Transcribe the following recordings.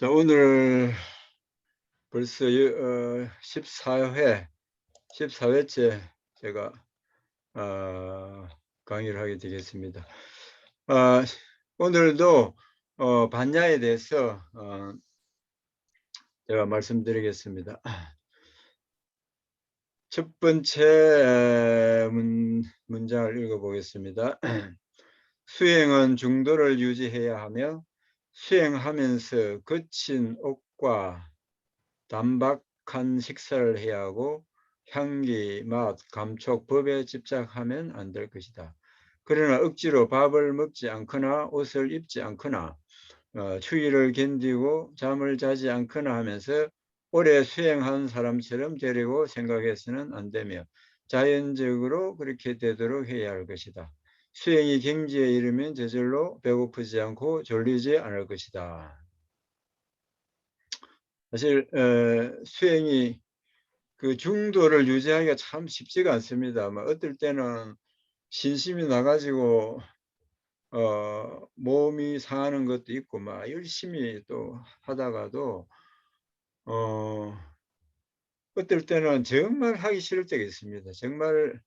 자, 오늘 벌써 14회째 제가 강의를 하게 되겠습니다. 오늘도 반야에 대해서 제가 말씀드리겠습니다. 첫 번째 문장을 읽어보겠습니다. 수행은 중도를 유지해야 하며 수행하면서 거친 옷과 단박한 식사를 해야 하고 향기, 맛, 감촉, 법에 집착하면 안 될 것이다. 그러나 억지로 밥을 먹지 않거나 옷을 입지 않거나 추위를 견디고 잠을 자지 않거나 하면서 오래 수행한 사람처럼 되려고 생각해서는 안 되며 자연적으로 그렇게 되도록 해야 할 것이다. 수행이 경지에 이르면 저절로 배고프지 않고 졸리지 않을 것이다. 사실 수행이 그 중도를 유지하기가 참 쉽지가 않습니다. 어떨 때는 신심이 나가지고 몸이 상하는 것도 있고 막 열심히 또 하다가도 어떨 때는 정말 하기 싫을 때가 있습니다. 정말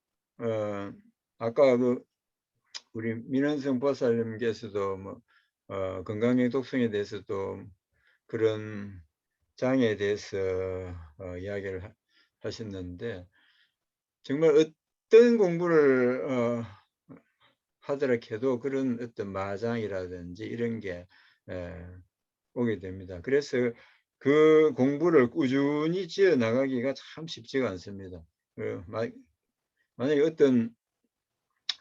아까 그 우리 민원성 보살님께서도 뭐 건강의 독성에 대해서도 그런 장애에 대해서 이야기를 하셨는데 정말 어떤 공부를 하더라도 그런 어떤 마장이라든지 이런 게 오게 됩니다. 그래서 그 공부를 꾸준히 지어 나가기가 참 쉽지가 않습니다. 만약에 어떤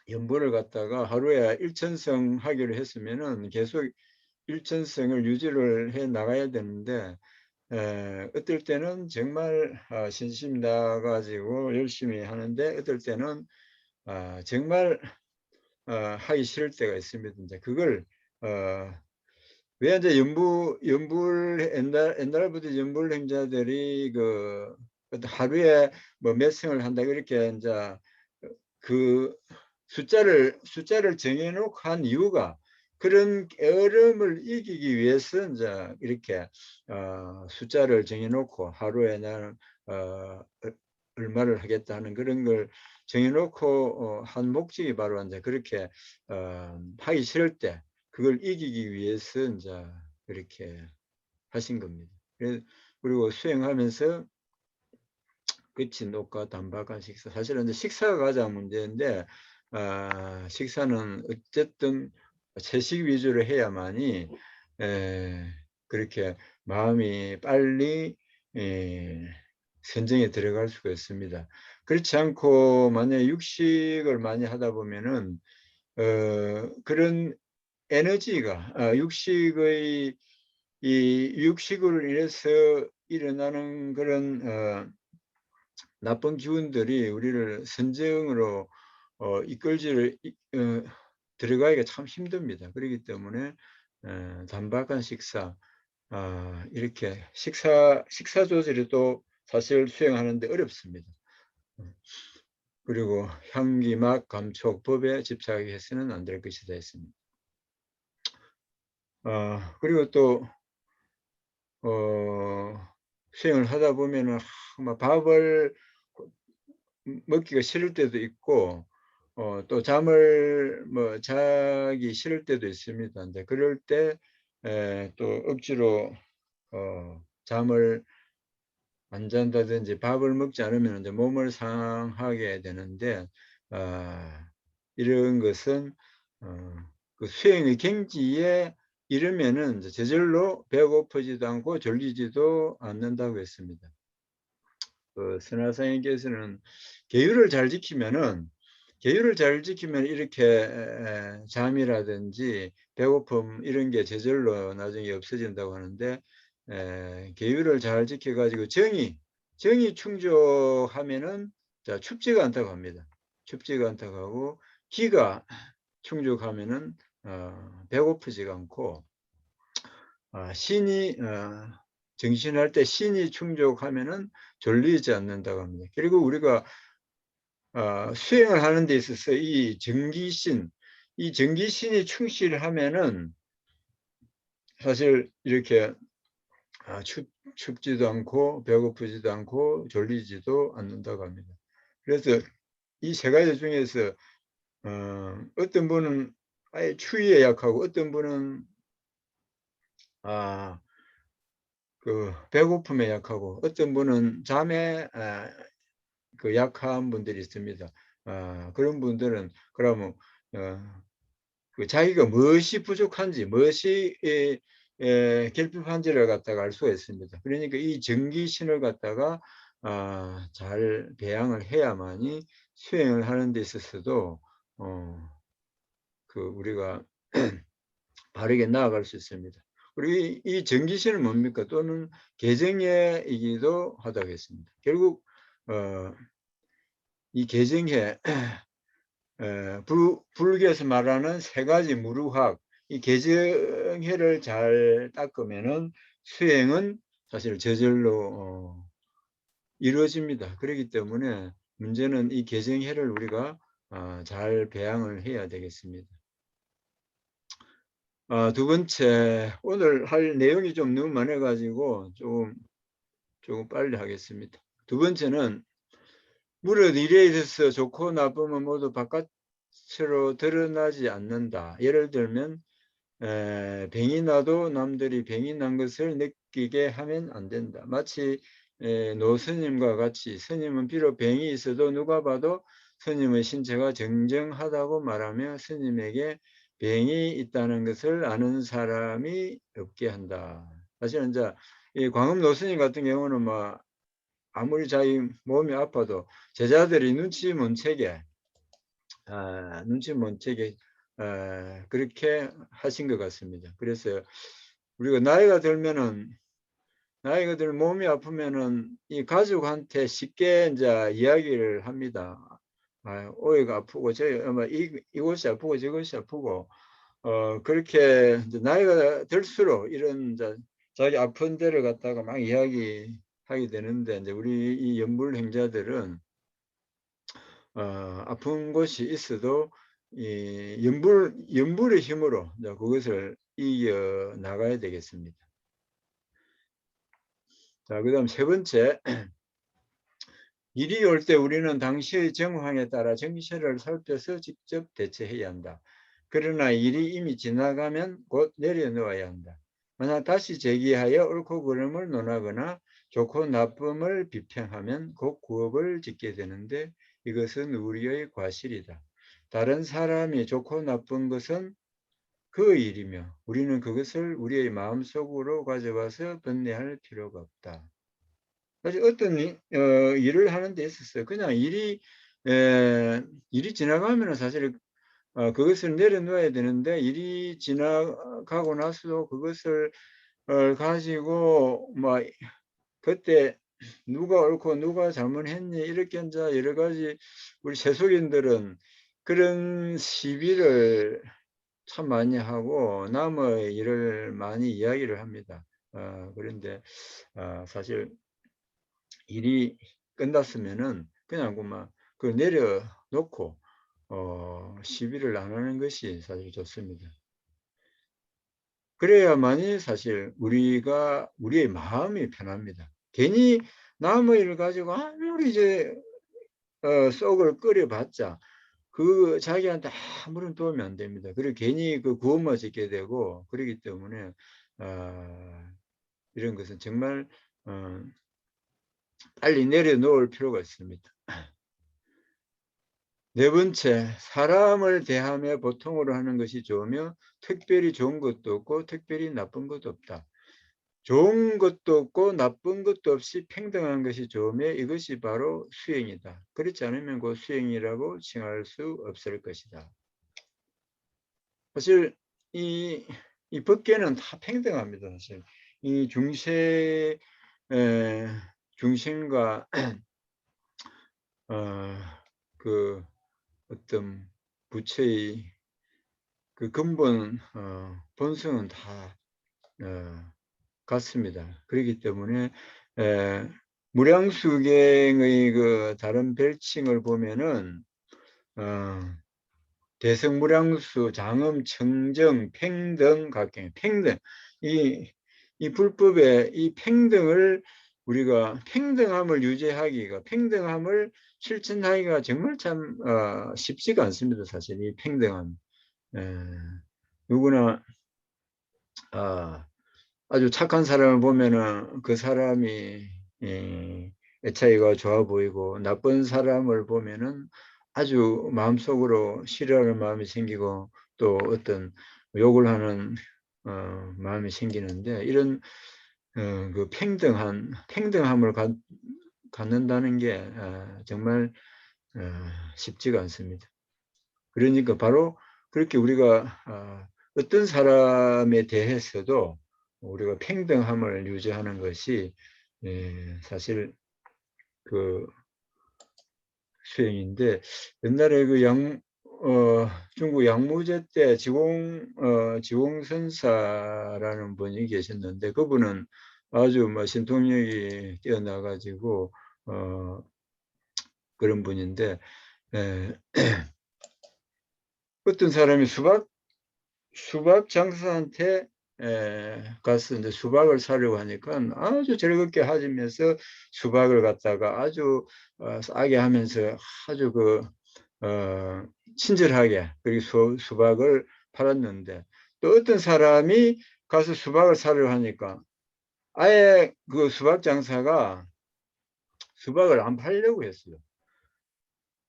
연보를 갖다가 하루에 1000성 하기로 했으면은 계속 1000성을 유지를 해 나가야 되는데 어떨 때는 정말 신심 나가지고 열심히 하는데 어떨 때는 정말 하기 싫을 때가 있습니다. 이제 그걸 왜 이제 연불 옛날부터 연불 행자들이 그 하루에 뭐 몇 성을 한다 이렇게 이제 그 숫자를 정해놓고 한 이유가 그런 게으름을 이기기 위해서 이제 이렇게 숫자를 정해놓고 하루에 나는 얼마를 하겠다 하는 그런 걸 정해놓고 한 목적이 바로 이제 그렇게 하기 싫을 때 그걸 이기기 위해서 이제 그렇게 하신 겁니다. 그리고 수행하면서 끝인 옷과 단박한 식사. 사실은 이제 식사가 가장 문제인데 식사는 어쨌든 채식 위주로 해야만이 그렇게 마음이 빨리 선정에 들어갈 수가 있습니다. 그렇지 않고 만약에 육식을 많이 하다 보면은 그런 에너지가 육식을 인해서 일어나는 그런 나쁜 기운들이 우리를 선정으로 이끌지를 들어가기가 참 힘듭니다. 그렇기 때문에 단박한 식사 이렇게 식사 조절이 또 사실 수행하는데 어렵습니다. 그리고 향기, 맛, 감촉, 법에 집착해서는 안 될 것이다 했습니다. 그리고 또 수행을 하다 보면은 밥을 먹기가 싫을 때도 있고 또 잠을 자기 싫을 때도 있습니다. 근데 그럴 때 또 억지로 잠을 안 잔다든지 밥을 먹지 않으면 이제 몸을 상하게 되는데 이런 것은 그 수행의 경지에 이르면은 이제 저절로 배고프지도 않고 졸리지도 않는다고 했습니다. 선하사님께서는 계율을 잘 지키면 이렇게 잠이라든지 배고픔 이런 게 저절로 나중에 없어진다고 하는데 계율을 잘 지켜 가지고 정이 충족하면은 춥지가 않다고 합니다. 춥지가 않다고 하고 기가 충족하면은 배고프지가 않고 신이 정신할 때 신이 충족하면은 졸리지 않는다고 합니다. 그리고 우리가 수행을 하는 데 있어서 이 정기신이 충실하면은 사실 이렇게 춥지도 않고 배고프지도 않고 졸리지도 않는다고 합니다. 그래서 이 세 가지 중에서 어떤 분은 아예 추위에 약하고 어떤 분은 그 배고픔에 약하고 어떤 분은 잠에 그 약한 분들이 있습니다. 그런 분들은 그러면 그 자기가 무엇이 부족한지 무엇이 결핍한지를 갖다가 알 수가 있습니다. 그러니까 이 전기신을 갖다가 잘 배양을 해야만이 수행을 하는 데 있어서도 그 우리가 바르게 나아갈 수 있습니다. 그리고 이 전기신은 뭡니까? 또는 개정해이기도 하다겠습니다. 결국 이 개정해 불교에서 말하는 세 가지 무루학, 이 개정해를 잘 닦으면은 수행은 사실 저절로 이루어집니다. 그렇기 때문에 문제는 이 개정해를 우리가 잘 배양을 해야 되겠습니다. 두 번째, 오늘 할 내용이 좀 너무 많아가지고 조금 빨리 하겠습니다. 두 번째는 무릇 일에 있어서 좋고 나쁨은 모두 바깥으로 드러나지 않는다. 예를 들면 병이 나도 남들이 병이 난 것을 느끼게 하면 안 된다. 마치 노 스님과 같이 스님은 비록 병이 있어도 누가 봐도 스님의 신체가 정정하다고 말하며 스님에게 병이 있다는 것을 아는 사람이 없게 한다. 사실은 이제 이 광음 노스님 같은 경우는 뭐 아무리 자기 몸이 아파도 제자들이 눈치 못 채게 그렇게 하신 것 같습니다. 그래서 우리가 나이가 들면은 몸이 아프면은 이 가족한테 쉽게 이제 이야기를 합니다. 오이가 아프고 이곳이 아프고 저것이 아프고 그렇게 이제 나이가 들수록 이런 이제 자기 아픈 데를 갖다가 막 이야기하게 되는데 이제 우리 이 연불 행자들은 아픈 곳이 있어도 이 연불의 힘으로 그것을 이겨 나가야 되겠습니다. 자, 그다음 세 번째, 일이 올 때 우리는 당시의 정황에 따라 정세를 살펴서 직접 대처해야 한다. 그러나 일이 이미 지나가면 곧 내려놓아야 한다. 만약 다시 제기하여 옳고 그름을 논하거나 좋고 나쁨을 비평하면 곧 구업을 짓게 되는데 이것은 우리의 과실이다. 다른 사람이 좋고 나쁜 것은 그 일이며 우리는 그것을 우리의 마음속으로 가져와서 번뇌할 필요가 없다. 사실 어떤 일을 하는 데 있어서 그냥 일이 지나가면 사실 그것을 내려놓아야 되는데 일이 지나가고 나서도 그것을 가지고 뭐 그때 누가 옳고 누가 잘못했니 이렇게 이제 여러 가지 우리 세속인들은 그런 시비를 참 많이 하고 남의 일을 많이 이야기를 합니다. 그런데 사실 일이 끝났으면은 그냥 그만 그 내려놓고 시비를 안 하는 것이 사실 좋습니다. 그래야만이 사실 우리의 마음이 편합니다. 괜히 남의 일을 가지고 아무리 이제 썩을 끓여봤자 그 자기한테 아무런 도움이 안 됩니다. 그리고 괜히 그 구원만 짓게 되고 그러기 때문에 이런 것은 정말 빨리 내려놓을 필요가 있습니다. 네 번째, 사람을 대하며 보통으로 하는 것이 좋으며 특별히 좋은 것도 없고 특별히 나쁜 것도 없다. 좋은 것도 없고 나쁜 것도 없이 평등한 것이 좋으며 이것이 바로 수행이다. 그렇지 않으면 그 수행이라고 칭할 수 없을 것이다. 사실 이 법계는 다 평등합니다. 사실 이 중생과 그 어떤 부처의 그 근본 본성은 다 같습니다. 그렇기 때문에 무량수경의 그 다른 별칭을 보면은 대성무량수, 장엄, 청정, 평등, 각경, 평등. 이 불법의 이 평등을 우리가 평등함을 유지하기가 평등함을 실천하기가 정말 참 쉽지가 않습니다. 사실 이 평등함. 누구나 아주 착한 사람을 보면은 그 사람이 애착이가 좋아 보이고 나쁜 사람을 보면은 아주 마음속으로 싫어하는 마음이 생기고 또 어떤 욕을 하는 마음이 생기는데 이런 그 평등함을 갖는다는 게 정말 쉽지가 않습니다. 그러니까 바로 그렇게 우리가 어떤 사람에 대해서도 우리가 평등함을 유지하는 것이 사실 그 수행인데 옛날에 그 중국 양무제 때 지공선사라는 분이 계셨는데 그분은 아주 뭐 신통력이 뛰어나가지고 그런 분인데 어떤 사람이 수박 장사한테 가서 이제 수박을 사려고 하니까 아주 즐겁게 하시면서 수박을 갖다가 아주 싸게 하면서 아주 친절하게 그리고 수박을 팔았는데 또 어떤 사람이 가서 수박을 사려고 하니까 아예 그 수박 장사가 수박을 안 팔려고 했어요.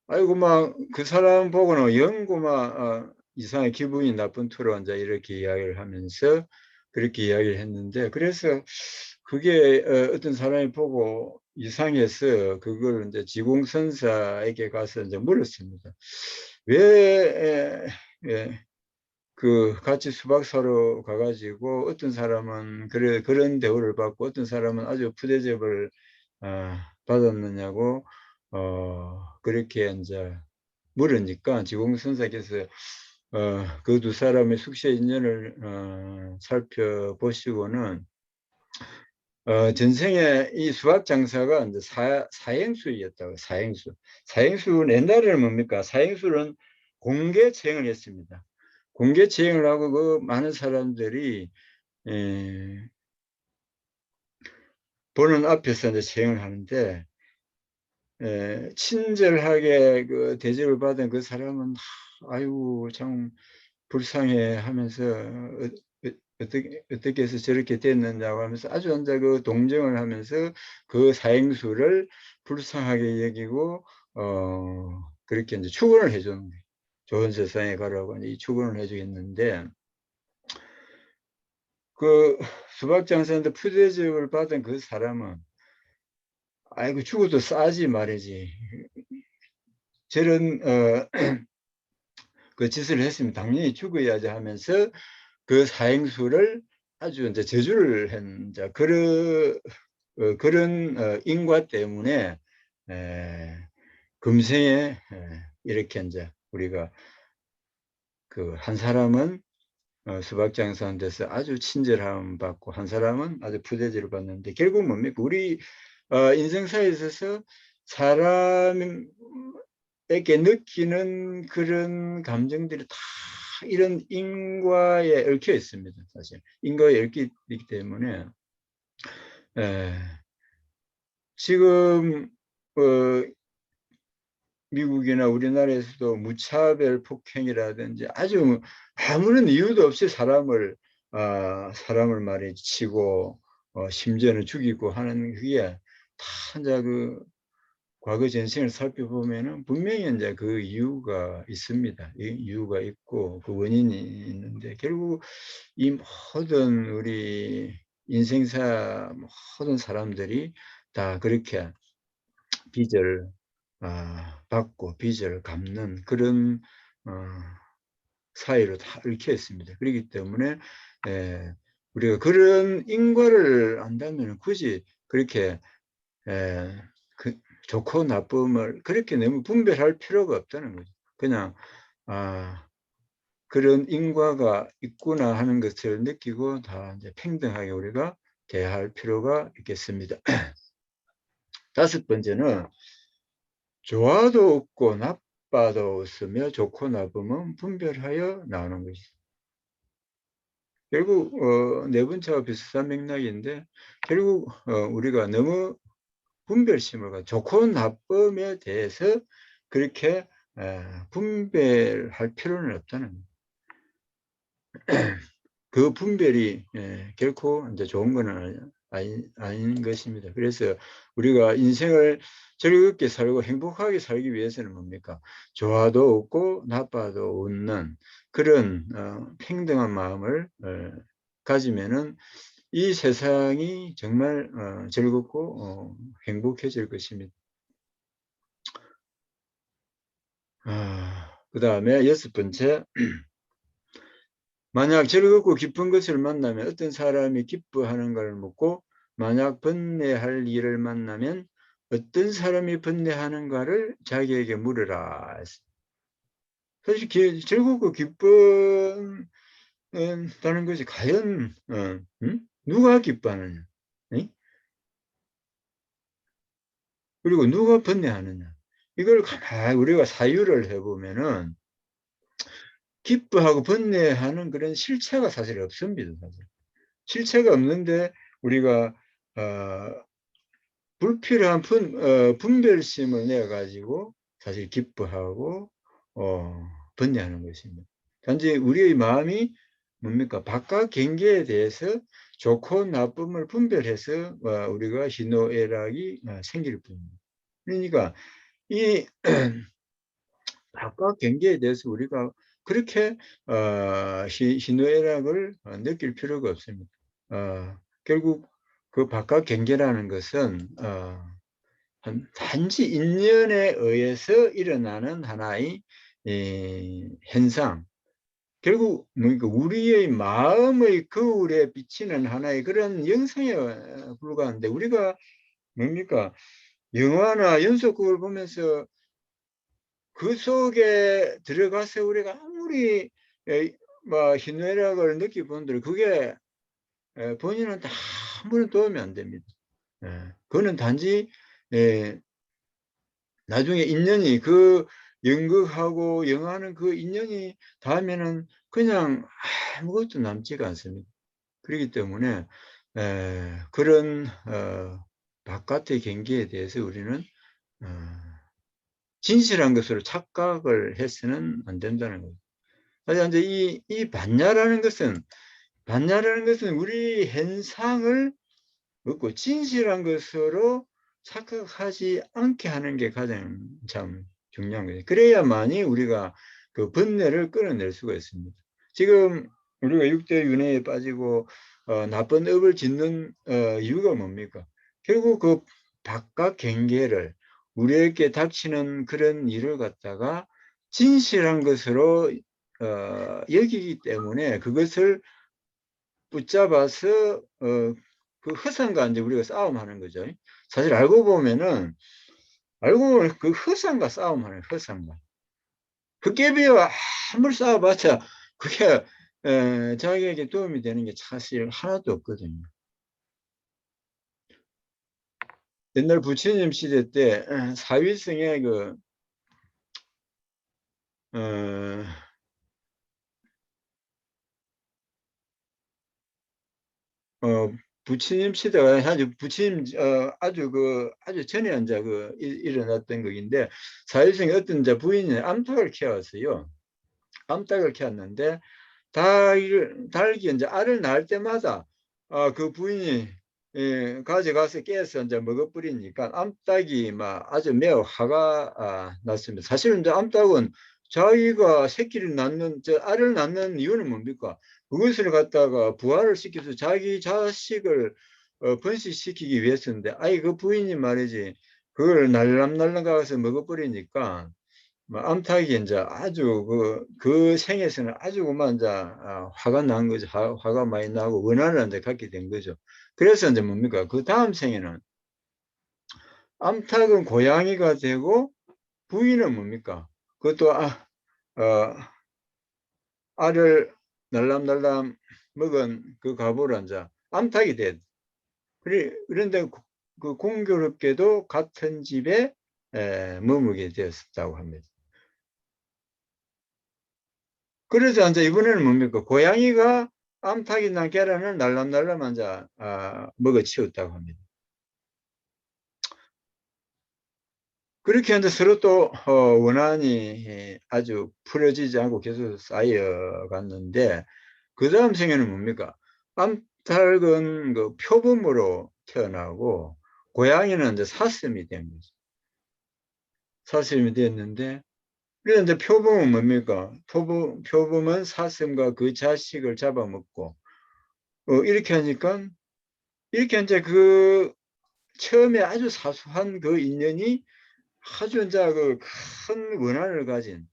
아이고 막 그 사람 보고는 영고 막 이상하게 기분이 나쁜 투로 이제 이렇게 이야기를 하면서 그렇게 이야기를 했는데 그래서 그게 어떤 사람이 보고 이상해서 그걸 이제 지공선사에게 가서 이제 물었습니다. 왜 그 같이 수박 사러 가가지고 어떤 사람은 그런 대우를 받고 어떤 사람은 아주 푸대접을 받았느냐고 그렇게 이제 물으니까 지공선사께서 그 두 사람의 숙세 인연을 살펴보시고는 전생에 이 수학 장사가 이제 사행수였다고. 사행수는 옛날에는 뭡니까? 사행수는 공개체행을 했습니다. 공개체행을 하고 그 많은 사람들이 보는 앞에서 이제 체행을 하는데 친절하게 그 대접을 받은 그 사람은 아이고 참 불쌍해 하면서 어떻게 해서 저렇게 됐느냐고 하면서 아주 혼자 그 동정을 하면서 그 사행수를 불쌍하게 여기고 그렇게 이제 축원을 해주는 거예요. 좋은 세상에 가라고 이 축원을 해주겠는데 그 수박장사한테 푸대접을 받은 그 사람은 아이고 죽어도 싸지 말이지 저런 그 짓을 했으면 당연히 죽어야지 하면서 그 사행수를 아주 이제 저주를 한 그런 인과 때문에 금생에 이렇게 이제 우리가 그 한 사람은 수박장사한 데서 아주 친절함 받고 한 사람은 아주 푸대접을 받는데 결국 뭡니까? 우리 인생사에 있어서 사람에게 느끼는 그런 감정들이 다 이런 인과에 얽혀 있습니다. 사실 인과에 얽혀 있기 때문에 지금 미국이나 우리나라에서도 무차별 폭행이라든지 아주 아무런 이유도 없이 사람을 말이 치고 심지어는 죽이고 하는 그게 다 이제 그 과거 전생을 살펴보면은 분명히 이제 그 이유가 있습니다. 이유가 있고 그 원인이 있는데 결국 이 모든 우리 인생사 모든 사람들이 다 그렇게 빚을 받고 빚을 갚는 그런 사이로 다 얽혀 있습니다. 그렇기 때문에 우리가 그런 인과를 안다면 굳이 그렇게 좋고 나쁨을 그렇게 너무 분별할 필요가 없다는 거죠. 그냥 그런 인과가 있구나 하는 것을 느끼고 다 이제 평등하게 우리가 대할 필요가 있겠습니다. 다섯 번째는 좋아도 없고 나빠도 없으며 좋고 나쁨은 분별하여 나오는 것이죠. 결국 네 번째와 비슷한 맥락인데 결국 우리가 너무 분별심을 가지고 좋고 나쁨에 대해서 그렇게 분별할 필요는 없다는 그 분별이 결코 이제 좋은 거는 아닌 것입니다. 그래서 우리가 인생을 즐겁게 살고 행복하게 살기 위해서는 뭡니까? 좋아도 웃고 나빠도 웃는 그런 평등한 마음을 가지면은 이 세상이 정말 즐겁고 행복해질 것입니다. 그 다음에 여섯 번째, 만약 즐겁고 기쁜 것을 만나면 어떤 사람이 기뻐하는 걸 묻고 만약 번뇌할 일을 만나면 어떤 사람이 번뇌하는가를 자기에게 물으라. 사실 즐겁고 기쁘다는 것이 과연 누가 기뻐하느냐? 그리고 누가 번뇌하느냐? 이걸 가만히 우리가 사유를 해보면은 기뻐하고 번뇌하는 그런 실체가 사실 없습니다. 사실. 실체가 없는데 우리가 불필요한 분별심을 내 가지고 사실 기뻐하고 번뇌하는 것입니다. 단지 우리의 마음이 뭡니까? 바깥 경계에 대해서 좋고 나쁨을 분별해서 우리가 희노애락이 생길 뿐입니다. 그러니까 이 바깥 경계에 대해서 우리가 그렇게 희노애락을 느낄 필요가 없습니다. 결국 그 바깥 경계라는 것은 단지 인연에 의해서 일어나는 하나의 현상, 결국 뭡니까? 우리의 마음의 거울에 비치는 하나의 그런 영상에 불과한데 우리가 뭡니까? 영화나 연속극을 보면서 그 속에 들어가서 우리가 아무리 뭐 희노애락을 느끼본들 그게 본인은 다 아무런 도움이 안 됩니다. 그거는 단지 나중에 인연이 그 연극하고 영화는 그 인연이 닿으면은 그냥 아무것도 남지가 않습니다. 그렇기 때문에 그런 바깥의 경계에 대해서 우리는 진실한 것으로 착각을 해서는 안 된다는 거죠. 그래서 이제 이 반야라는 것은 우리 현상을 없고 진실한 것으로 착각하지 않게 하는 게 가장 참 중요한 거예요. 그래야만이 우리가 그 번뇌를 끌어낼 수가 있습니다. 지금 우리가 육대윤회에 빠지고 나쁜 업을 짓는 이유가 뭡니까? 결국 그 바깥 경계를 우리에게 닥치는 그런 일을 갖다가 진실한 것으로 여기기 때문에 그것을 붙잡아서 그 허상과 이제 우리가 싸움하는 거죠. 사실 알고 보면 그 허상과 싸움하는 허상과 헛개비와 아무리 싸워봤자 그게 자기에게 도움이 되는 게 사실 하나도 없거든요. 옛날 부처님 시대 때 사위성의 그 부처님 시대가 아주 부처님 아주 전에 이제 일어났던 것인데 사위성이 어떤 이제 부인이 암탉을 키웠어요. 암탉을 키웠는데 닭이 이제 알을 낳을 때마다 그 부인이 가져가서 깨서 이제 먹어버리니까 암탉이 막 아주 매우 화가 났습니다. 사실은 이제 암탉은 자기가 새끼를 낳는 알을 낳는 이유는 뭡니까? 그것을 갖다가 부화를 시켜서 자기 자식을 번식시키기 위해서인데 아이 그 부인이 말이지 그걸 날람날람 가서 먹어버리니까 뭐 암탉이 이제 아주 그 생에서는 아주 그만 이제 화가 난 거죠. 화가 많이 나고 원한을 이제 갖게 된 거죠. 그래서 이제 뭡니까? 그 다음 생에는 암탉은 고양이가 되고 부인은 뭡니까? 그것도 어, 알을 날람날람 먹은 그 가부를 이제 암탉이 돼. 그런데 그 공교롭게도 같은 집에 머무게 되었다고 합니다. 그래서 이제 이번에는 뭡니까? 고양이가 암탉이 난 계란을 날람날람 앉아 먹어 치웠다고 합니다. 그렇게 하는데 서로 또 원한이 아주 풀어지지 않고 계속 쌓여갔는데 그 다음 생에는 뭡니까? 암탉은 그 표범으로 태어나고 고양이는 이제 사슴이 된 거죠. 사슴이 됐는데 그런데 표범은 뭡니까? 표범은 사슴과 그 자식을 잡아먹고 이렇게 하니까 이렇게 이제 그 처음에 아주 사소한 그 인연이 아주 이제 그 큰 원한을 가진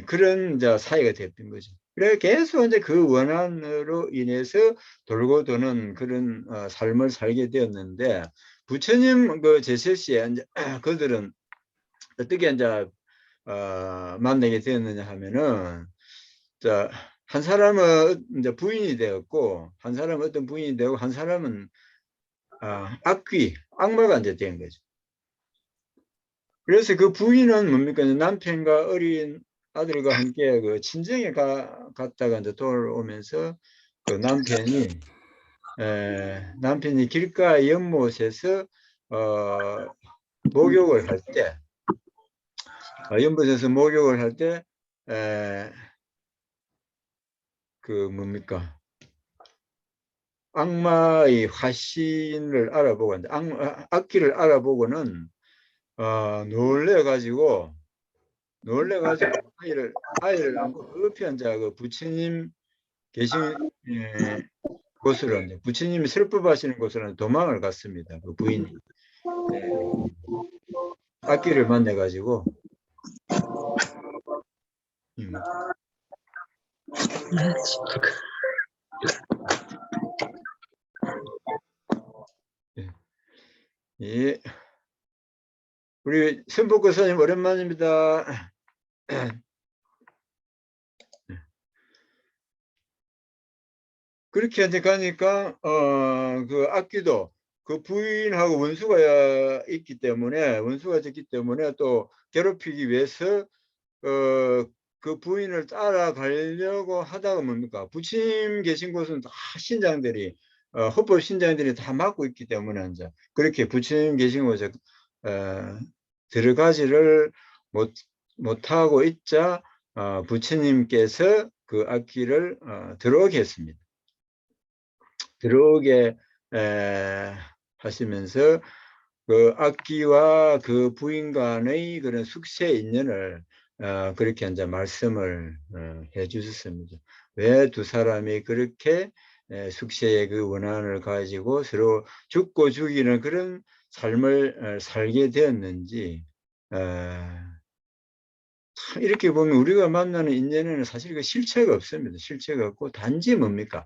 그런 이제 사이가 됐던 거죠. 그래 계속 이제 그 원한으로 인해서 돌고 도는 그런 삶을 살게 되었는데 부처님 그 제세시에 이제 그들은 어떻게 이제 만나게 되었느냐 하면은 자, 한 사람은 이제 부인이 되었고 한 사람은 어떤 부인이 되고 한 사람은 악귀, 악마가 이제 된 거죠. 그래서 그 부인은 뭡니까? 남편과 어린 아들과 함께 그 친정에 갔다가 이제 돌아오면서 그 남편이 길가 연못에서 목욕을 할 때, 연못에서 목욕을 할 때, 그 뭡니까? 악마의 화신을 알아보고, 악기를 알아보고는 놀래가지고 아이를 안고 급히 앉아 그 부처님 계신 곳으로 이제 부처님이 슬퍼하시는 곳으로 도망을 갔습니다. 그 부인이 악기를 만나가지고 음, 예. 예. 우리 선복고 선생님 오랜만입니다. 그렇게 이제 가니까 그 악기도 그 부인하고 원수가 있기 때문에 또 괴롭히기 위해서 그 부인을 따라가려고 하다가 뭡니까? 부처님 계신 곳은 다 신장들이 헌법 신장들이 다 막고 있기 때문에 이제 그렇게 부처님 계신 곳에 들어가지를 못하고 있자 부처님께서 그 악기를 들어오게 했습니다. 들어오게 하시면서 그 악기와 그 부인 간의 그런 숙세 인연을 그렇게 이제 말씀을 해 주셨습니다. 왜 두 사람이 그렇게 숙세의 그 원한을 가지고 서로 죽고 죽이는 그런 삶을 살게 되었는지 참 이렇게 보면 우리가 만나는 인연에는 사실 그 실체가 없습니다. 실체가 없고 단지 뭡니까?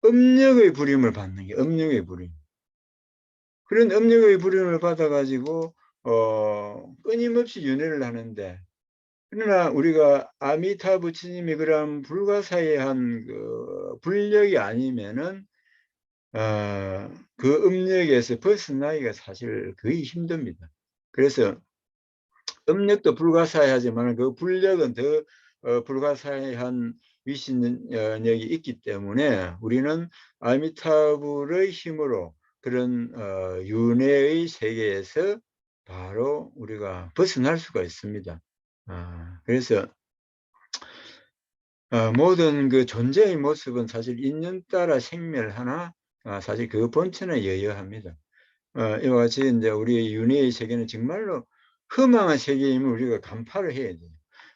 음력의 부림을 받는 게 음력의 부림. 그런 음력의 부림을 받아가지고 끊임없이 윤회를 하는데 그러나 우리가 아미타 부처님이 그런 불가사의한 그 불력이 아니면은 그 음력에서 벗어나기가 사실 거의 힘듭니다. 그래서 음력도 불가사의하지만 그 불력은 더 불가사의한 위신력이 있기 때문에 우리는 아미타불의 힘으로 그런 윤회의 세계에서 바로 우리가 벗어날 수가 있습니다. 그래서 모든 그 존재의 모습은 사실 인연 따라 생멸하나 사실 그 본체는 여여합니다. 이와 같이 이제 우리의 윤회의 세계는 정말로 허망한 세계임을 우리가 간파를 해야 돼요.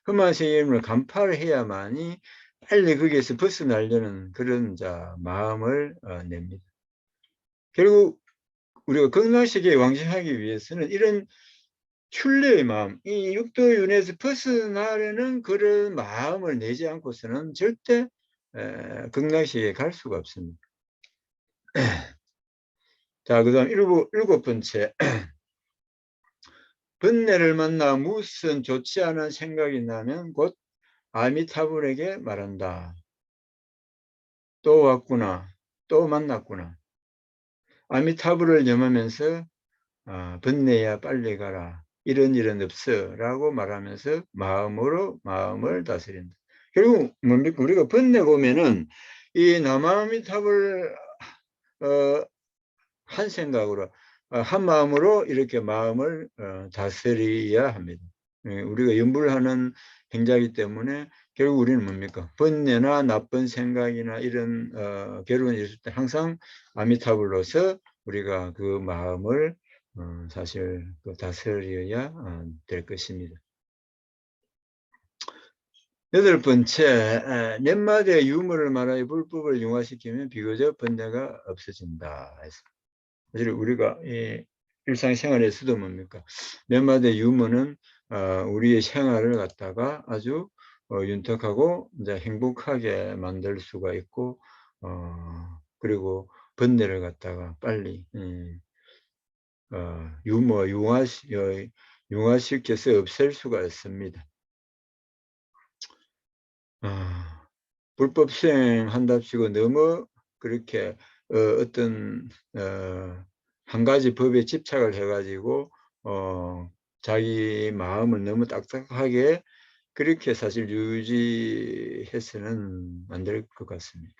허망한 세계임을 간파를 해야만이 빨리 거기에서 벗어나려는 그런 마음을 냅니다. 결국 우리가 극락세계에 왕생하기 위해서는 이런 출래의 마음, 이 육도윤회에서 벗어나려는 그런 마음을 내지 않고서는 절대 극락세계에 갈 수가 없습니다. 자, 그 다음 일곱 번째. 번뇌를 만나 무슨 좋지 않은 생각이 나면 곧 아미타불에게 말한다. 또 왔구나. 또 만났구나. 아미타불을 염하면서 번뇌야 빨리 가라. 이런 일은 없어. 라고 말하면서 마음으로 마음을 다스린다. 결국 뭡니까? 우리가 번뇌가 오면은 이 남아미탑을 한 생각으로 한 마음으로 이렇게 마음을 다스려야 합니다. 우리가 연불을 하는 행자이기 때문에 결국 우리는 뭡니까? 번뇌나 나쁜 생각이나 이런 괴로움이 있을 때 항상 아미타불로서 우리가 그 마음을 사실 다스려야 될 것입니다. 여덟 번째, 몇 마디의 유머를 말하여 불법을 융화시키면 비교적 번뇌가 없어진다. 사실 우리가 일상생활에서도 뭡니까? 몇 마디의 유머는 우리의 생활을 갖다가 아주 윤택하고 이제 행복하게 만들 수가 있고, 그리고 번뇌를 갖다가 빨리 융화시켜서 없앨 수가 있습니다. 불법 수행한답시고 너무 그렇게 어떤 한 가지 법에 집착을 해가지고 자기 마음을 너무 딱딱하게 그렇게 사실 유지해서는 안 될 것 같습니다.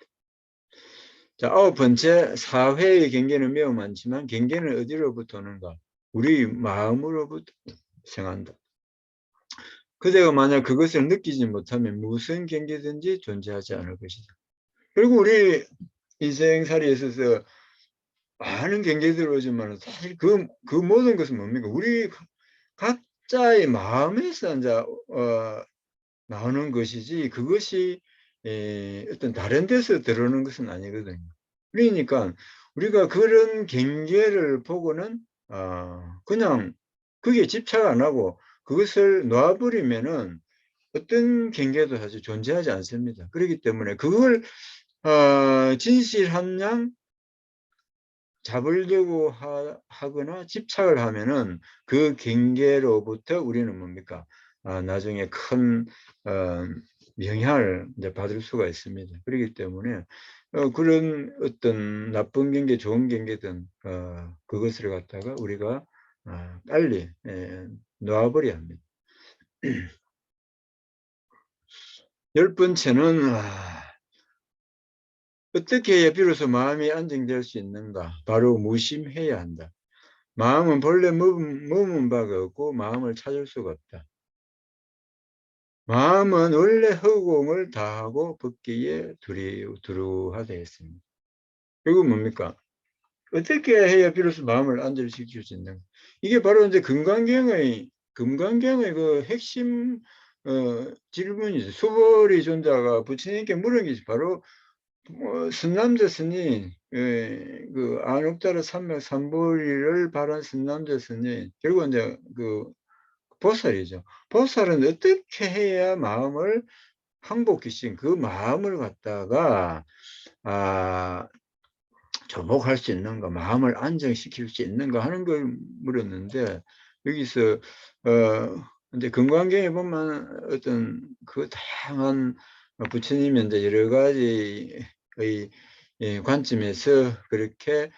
자, 아홉 번째, 사회의 경계는 매우 많지만 경계는 어디로부터 오는가? 우리 마음으로부터 생한다. 그대가 만약 그것을 느끼지 못하면 무슨 경계든지 존재하지 않을 것이다. 그리고 우리 인생살이에 있어서 많은 경계들이 오지만 사실 그 모든 것은 뭡니까? 우리 각자의 마음에서 이제 나오는 것이지 그것이 어떤 다른 데서 들어오는 것은 아니거든요. 그러니까 우리가 그런 경계를 보고는 그냥 그게 집착 안 하고 그것을 놔버리면은 어떤 경계도 사실 존재하지 않습니다. 그렇기 때문에 그걸 진실한 양 잡으려고 하거나 집착을 하면은 그 경계로부터 우리는 뭡니까? 나중에 큰 영향을 이제 받을 수가 있습니다. 그렇기 때문에 그런 어떤 나쁜 경계, 좋은 경계든 그것을 갖다가 우리가 빨리 놓아버려야 합니다. 열 번째는 어떻게 해야 비로소 마음이 안정될 수 있는가? 바로 무심해야 한다. 마음은 본래 머문 바가 없고 마음을 찾을 수가 없다. 마음은 원래 허공을 다하고 벗기에 두루하다 했습니다. 결국 뭡니까? 어떻게 해야 비로소 마음을 안정시킬 수 있는가? 이게 바로 이제 금강경의 그 핵심 질문이죠. 수보리 존자가 부처님께 물은 게 바로 선남자 스님, 그 안옥자르 산맥 삼보리를 바란 선남자 스님, 결국 이제 그 보살이죠. 보살은 어떻게 해야 마음을 항복시킨 그 마음을 갖다가 조목할 수 있는가, 마음을 안정시킬 수 있는가 하는 걸 물었는데 여기서 이제 금강경에 보면 어떤 그 다양한 부처님의 이제 여러 가지의 관점에서 그렇게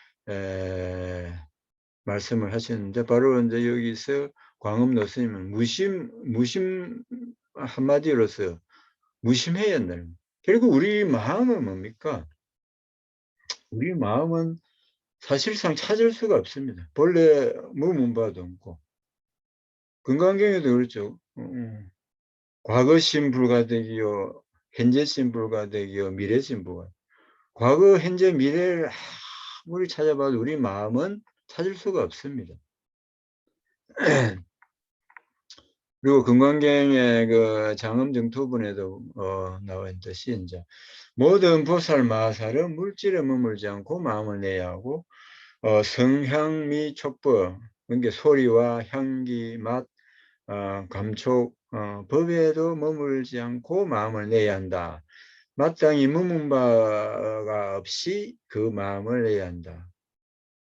말씀을 하셨는데 바로 이제 여기서 광음노 스님은 무심 한마디로서 무심해야 한다는. 결국 우리 마음은 뭡니까? 우리 마음은 사실상 찾을 수가 없습니다. 본래 머문 바도 없고. 건강경에도 그렇죠. 과거심 불가득이요, 현재심 불가득이요, 미래심 불가득. 과거, 현재, 미래를 아무리 찾아봐도 우리 마음은 찾을 수가 없습니다. 그리고 금강경의 그 장엄정토분에도 나와 있듯이 이제 모든 보살 마살은 물질에 머물지 않고 마음을 내야 하고 성향미 촉법, 그러니까 소리와 향기, 맛, 감촉, 법에도 머물지 않고 마음을 내야 한다. 마땅히 머문 바가 없이 그 마음을 내야 한다.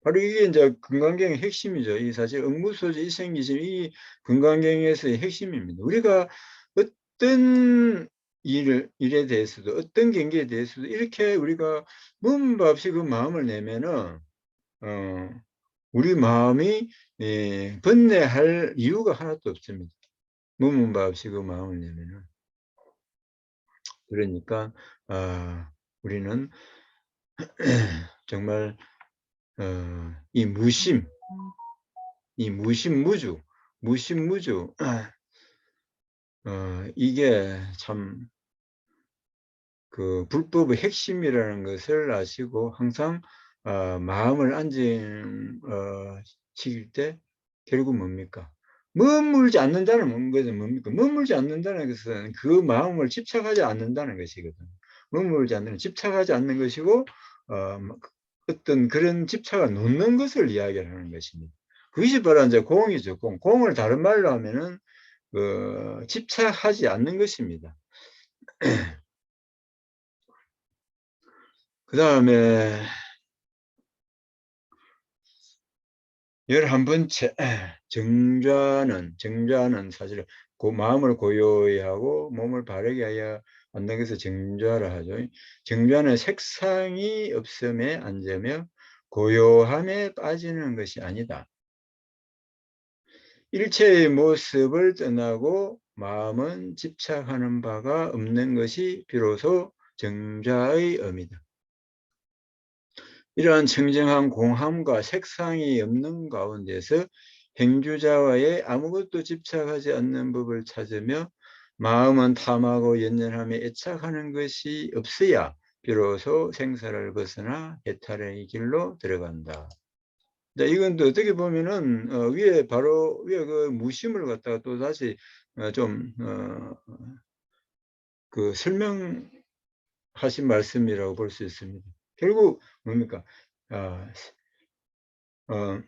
바로 이게 이제 금강경의 핵심이죠. 이 사실 응무소지 이생기심 이 금강경에서의 핵심입니다. 우리가 어떤 일에 대해서도 어떤 경계에 대해서도 이렇게 우리가 머문 바 없이 그 마음을 내면은 우리 마음이 번뇌할 이유가 하나도 없습니다. 머문 바 없이 그 마음을 내면은. 그러니까 우리는 정말 이 무심무주 이게 참 그 불법의 핵심이라는 것을 아시고 항상 마음을 시킬 때 결국 뭡니까? 머물지 않는다는 것은 뭡니까? 머물지 않는다는 것은 그 마음을 집착하지 않는다는 것이거든. 집착하지 않는 것이고 어떤 그런 집착을 놓는 것을 이야기하는 것입니다. 그것이 바로 이제 공이죠. 공을 다른 말로 하면은 집착하지 않는 것입니다. 그 다음에 11번째 정좌는 사실 마음을 고요히 하고 몸을 바르게 하여 앉는 것을 정좌라 하죠. 정좌는 색상이 없음에 앉으며 고요함에 빠지는 것이 아니다. 일체의 모습을 떠나고 마음은 집착하는 바가 없는 것이 비로소 정좌의 의미다. 이러한 청정한 공함과 색상이 없는 가운데서 행주자와의 아무것도 집착하지 않는 법을 찾으며 마음은 탐하고 연연하며 애착하는 것이 없어야 비로소 생사를 벗어나 해탈의 길로 들어간다. 자, 이건 또 어떻게 보면은 위에 그 무심을 갖다가 또 다시 그 설명하신 말씀이라고 볼 수 있습니다. 결국 뭡니까? 어, 어,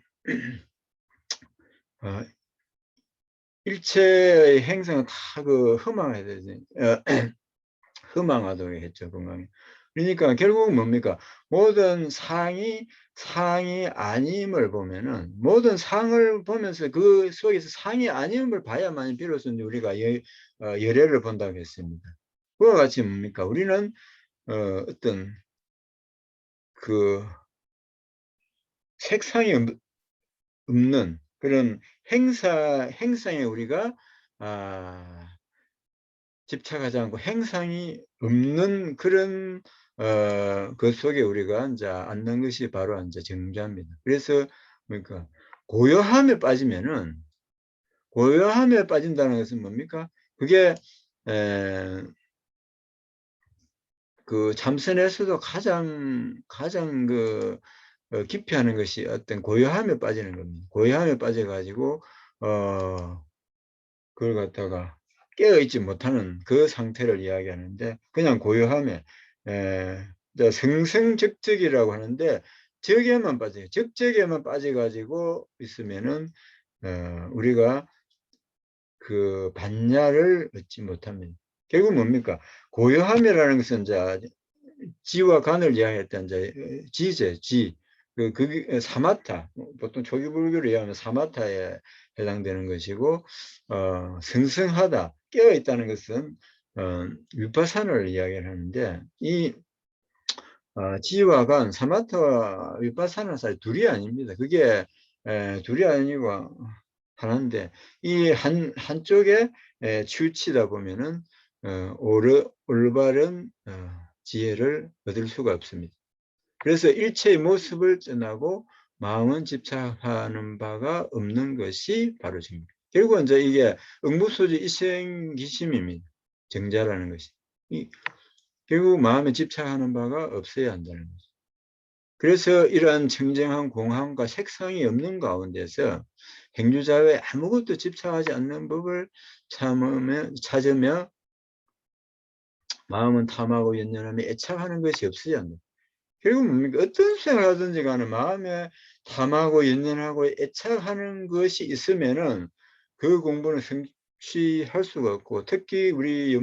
어, 일체의 행성은 다 그 허망해야 되지. 허망하다고 했죠, 건강에. 그러니까 결국은 뭡니까? 모든 상이 아님을 보면은, 모든 상을 보면서 그 속에서 상이 아님을 봐야만 비로소 우리가 열애를 본다고 했습니다. 그와 같이 뭡니까? 우리는 어떤 그 색상이 없는 그런 행상에 우리가 집착하지 않고 행상이 없는 그런 그 속에 우리가 이제 앉는 것이 바로 이제 정좌입니다. 그래서 그러니까 고요함에 빠진다는 것은 뭡니까? 그게 그 참선에서도 가장 깊이 하는 것이 어떤 고요함에 빠지는 겁니다. 고요함에 빠져가지고 그걸 갖다가 깨어있지 못하는 그 상태를 이야기하는데, 그냥 고요함에 성성적적이라고 하는데 적에만 빠져요. 적적에만 빠져가지고 있으면은 우리가 그 반야를 얻지 못합니다. 결국 뭡니까? 고요함이라는 것은 이제 지와 간을 이야기할 때 이제 지제, 그게 사마타, 보통 초기불교를 이야기하면 사마타에 해당되는 것이고, 성성하다, 깨어있다는 것은 위파사나를 이야기를 하는데, 이 지와 간, 사마타와 위파사나 사이 둘이 아닙니다. 그게 둘이 아니고 하나인데, 이 한쪽에 치우치다 보면은 올바른 지혜를 얻을 수가 없습니다. 그래서 일체의 모습을 떠나고 마음은 집착하는 바가 없는 것이 바로 정입니다. 결국은 이제 이게 응무소지 이생기심입니다. 정자라는 것이. 결국 마음에 집착하는 바가 없어야 한다는 거죠. 그래서 이러한 청정한 공함과 색상이 없는 가운데서 행주자의 아무것도 집착하지 않는 법을 찾으며 마음은 탐하고 연연하며 애착하는 것이 없어야 한다. 결국 뭡니까? 어떤 수행을 하든지 간에 마음에 탐하고 연연하고 애착하는 것이 있으면은 그 공부는 성취할 수가 없고, 특히 우리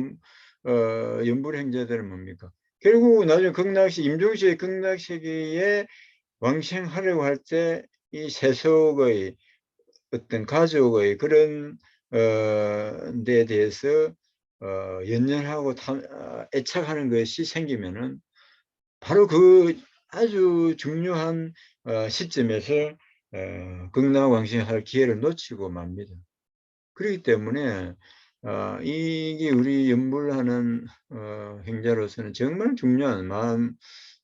연불행자들은 뭡니까? 결국 나중에 임종시의 극락세계에 왕생하려고 할 때 이 세속의 어떤 가족의 그런 데 대해서 연연하고 애착하는 것이 생기면은 바로 그 아주 중요한 시점에서 극락왕생할 기회를 놓치고 맙니다. 그렇기 때문에 이게 우리 연불하는 행자로서는 정말 중요한 마음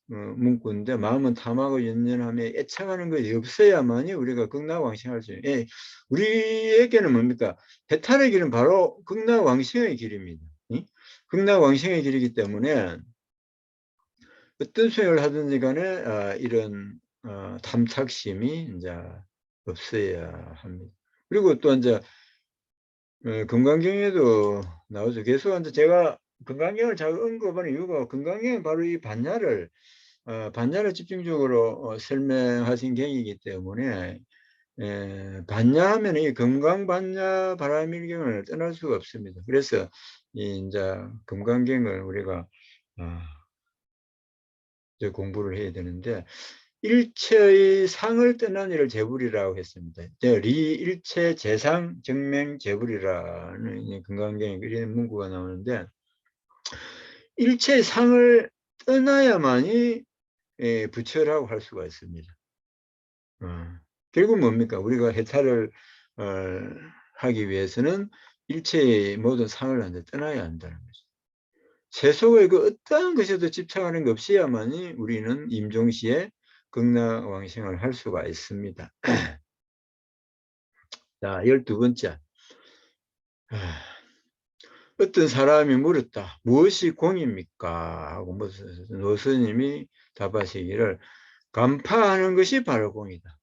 문구인데, 마음은 탐하고 연연하며 애착하는 것이 없어야만이 우리가 극락왕생할 수 있는. 우리에게는 뭡니까? 해탈의 길은 바로 극락왕생의 길입니다. 극락왕생의 길이기 때문에 어떤 수행을 하든지 간에 이런 탐착심이 이제 없어야 합니다. 그리고 또 이제 금강경에도 나오죠. 계속 이제 제가 금강경을 잘 언급하는 이유가, 금강경은 바로 이 반야를 집중적으로 설명하신 경이기 때문에, 반야하면 이 금강반야 바라밀경을 떠날 수가 없습니다. 그래서 이제 금강경을 우리가 공부를 해야 되는데, 일체의 상을 떠난 이를 재불이라고 했습니다. 리일체 재상 정맹 재불이라는 금강경에 이런 문구가 나오는데, 일체의 상을 떠나야만이 부처라고 할 수가 있습니다. 결국 뭡니까? 우리가 해탈을 하기 위해서는 일체의 모든 상을 떠나야 한다는 거죠. 세속의 그 어떠한 것에도 집착하는 것 없이야만이 우리는 임종시에 극락왕생을 할 수가 있습니다. 자, 12번째. 어떤 사람이 물었다. 무엇이 공입니까? 하고 노스님이 답하시기를, 간파하는 것이 바로 공이다.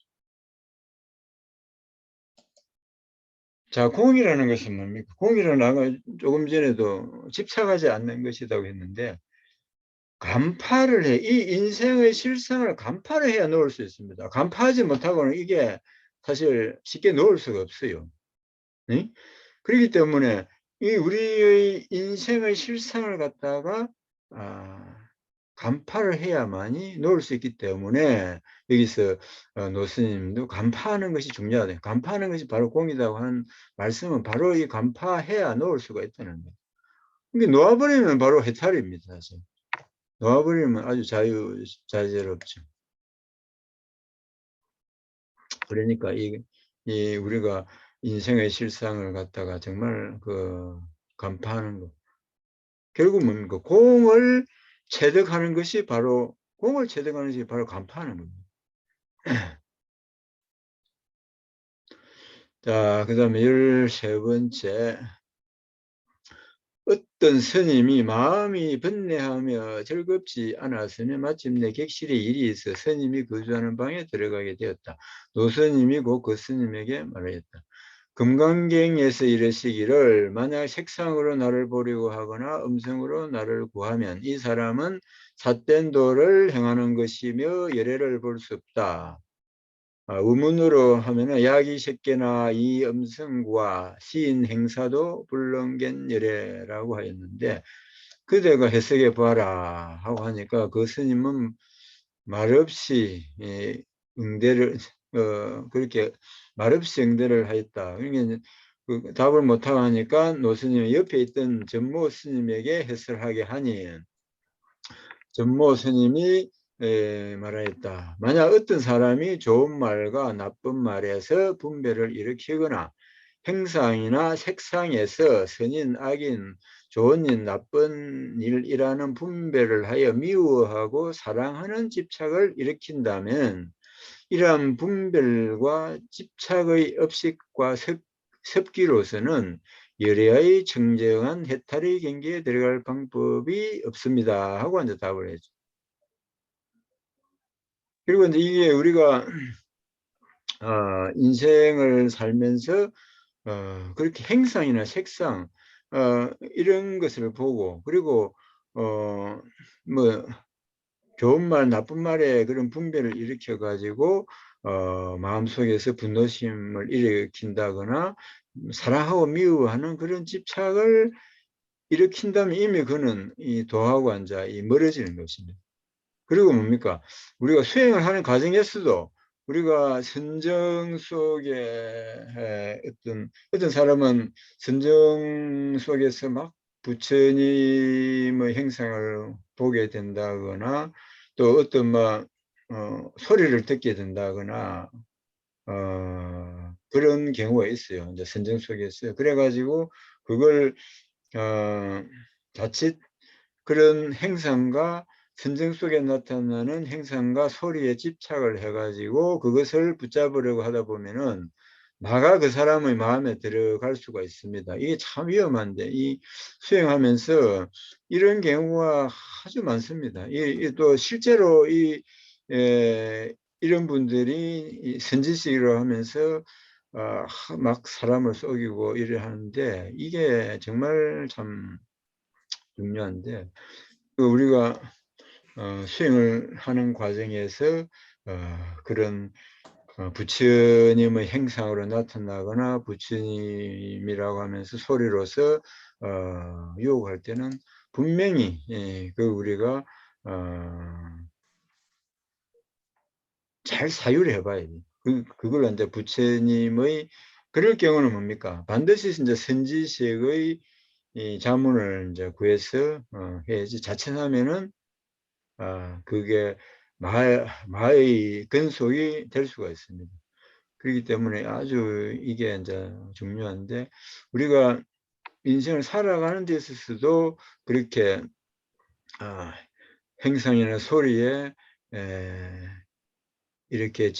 자, 공이라는 것은 뭡니까? 공이라는 아까 조금 전에도 집착하지 않는 것이라고 했는데, 간파를 해. 이 인생의 실상을 간파를 해야 놓을 수 있습니다. 간파하지 못하고는 이게 사실 쉽게 놓을 수가 없어요. 네? 그렇기 때문에 이 우리의 인생의 실상을 갖다가 간파를 해야만이 놓을 수 있기 때문에, 여기서 노스님도 간파하는 것이 중요하다. 간파하는 것이 바로 공이라고 하는 말씀은 바로 이 간파해야 놓을 수가 있다는 거예요. 이게 놓아버리면 바로 해탈입니다, 사실. 놓아버리면 아주 자유롭죠. 그러니까 우리가 인생의 실상을 갖다가 정말 간파하는 거. 결국 뭡니까? 공을 체득하는 것이 바로 간파하는 겁니다. 자, 그 다음에 13번째. 어떤 스님이 마음이 번뇌하며 즐겁지 않았으며 마침내 객실의 일이 있어 스님이 거주하는 방에 들어가게 되었다. 노스님이 곧 그 스님에게 말하였다. 금강경에서 이르시기를, 만약 색상으로 나를 보려고 하거나 음성으로 나를 구하면 이 사람은 삿된 도를 행하는 것이며 열애를 볼 수 없다. 의문으로 하면은 야기식계나 이 음성과 시인 행사도 불능견 열애라고 하였는데, 그대가 해석해 봐라 하고 하니까 그 스님은 말없이 응대를 그렇게 말없이 응대를 하였다. 그러니까 그 답을 못하고 하니까 노스님 옆에 있던 전모 스님에게 해설하게 하니, 전모 스님이 말하였다. 만약 어떤 사람이 좋은 말과 나쁜 말에서 분별을 일으키거나 행상이나 색상에서 선인, 악인, 좋은 일, 나쁜 일이라는 분별을 하여 미워하고 사랑하는 집착을 일으킨다면, 이러한 분별과 집착의 업식과 섭기로서는 열애의 청정한 해탈의 경계에 들어갈 방법이 없습니다 하고 이제 답을 했죠. 그리고 이제 이게 우리가 인생을 살면서 그렇게 행상이나 색상 이런 것을 보고, 그리고 뭐 좋은 말 나쁜 말에 그런 분별을 일으켜 가지고 마음속에서 분노심을 일으킨다거나 사랑하고 미워하는 그런 집착을 일으킨다면 이미 그는 이 도하고 앉아 멀어지는 것입니다. 그리고 뭡니까? 우리가 수행을 하는 과정에서도 우리가 선정 속에 어떤 사람은 선정 속에서 막 부처님의 행상을 보게 된다거나, 또 어떤 소리를 듣게 된다거나 그런 경우가 있어요. 이제 선정 속에서. 그래가지고 그걸 자칫 그런 행상과 선정 속에 나타나는 행상과 소리에 집착을 해가지고 그것을 붙잡으려고 하다 보면은 나가 그 사람의 마음에 들어갈 수가 있습니다. 이게 참 위험한데, 이 수행하면서 이런 경우가 아주 많습니다. 또 실제로 이런 분들이 선지식으로 하면서 막 사람을 속이고 이래 하는데, 이게 정말 참 중요한데, 우리가 수행을 하는 과정에서 그런 부처님의 행상으로 나타나거나 부처님이라고 하면서 소리로서 유혹할 때는 분명히 그 우리가 잘 사유를 해봐야 돼. 그걸 이제 부처님의 그럴 경우는 뭡니까? 반드시 이제 선지식의 이 자문을 이제 구해서 해야지. 자칫하면은 그게 마의 근속이 될 수가 있습니다. 그렇기 때문에 아주 이게 이제 중요한데, 우리가 인생을 살아가는 데 있어서도 그렇게 행상이나 소리에 이렇게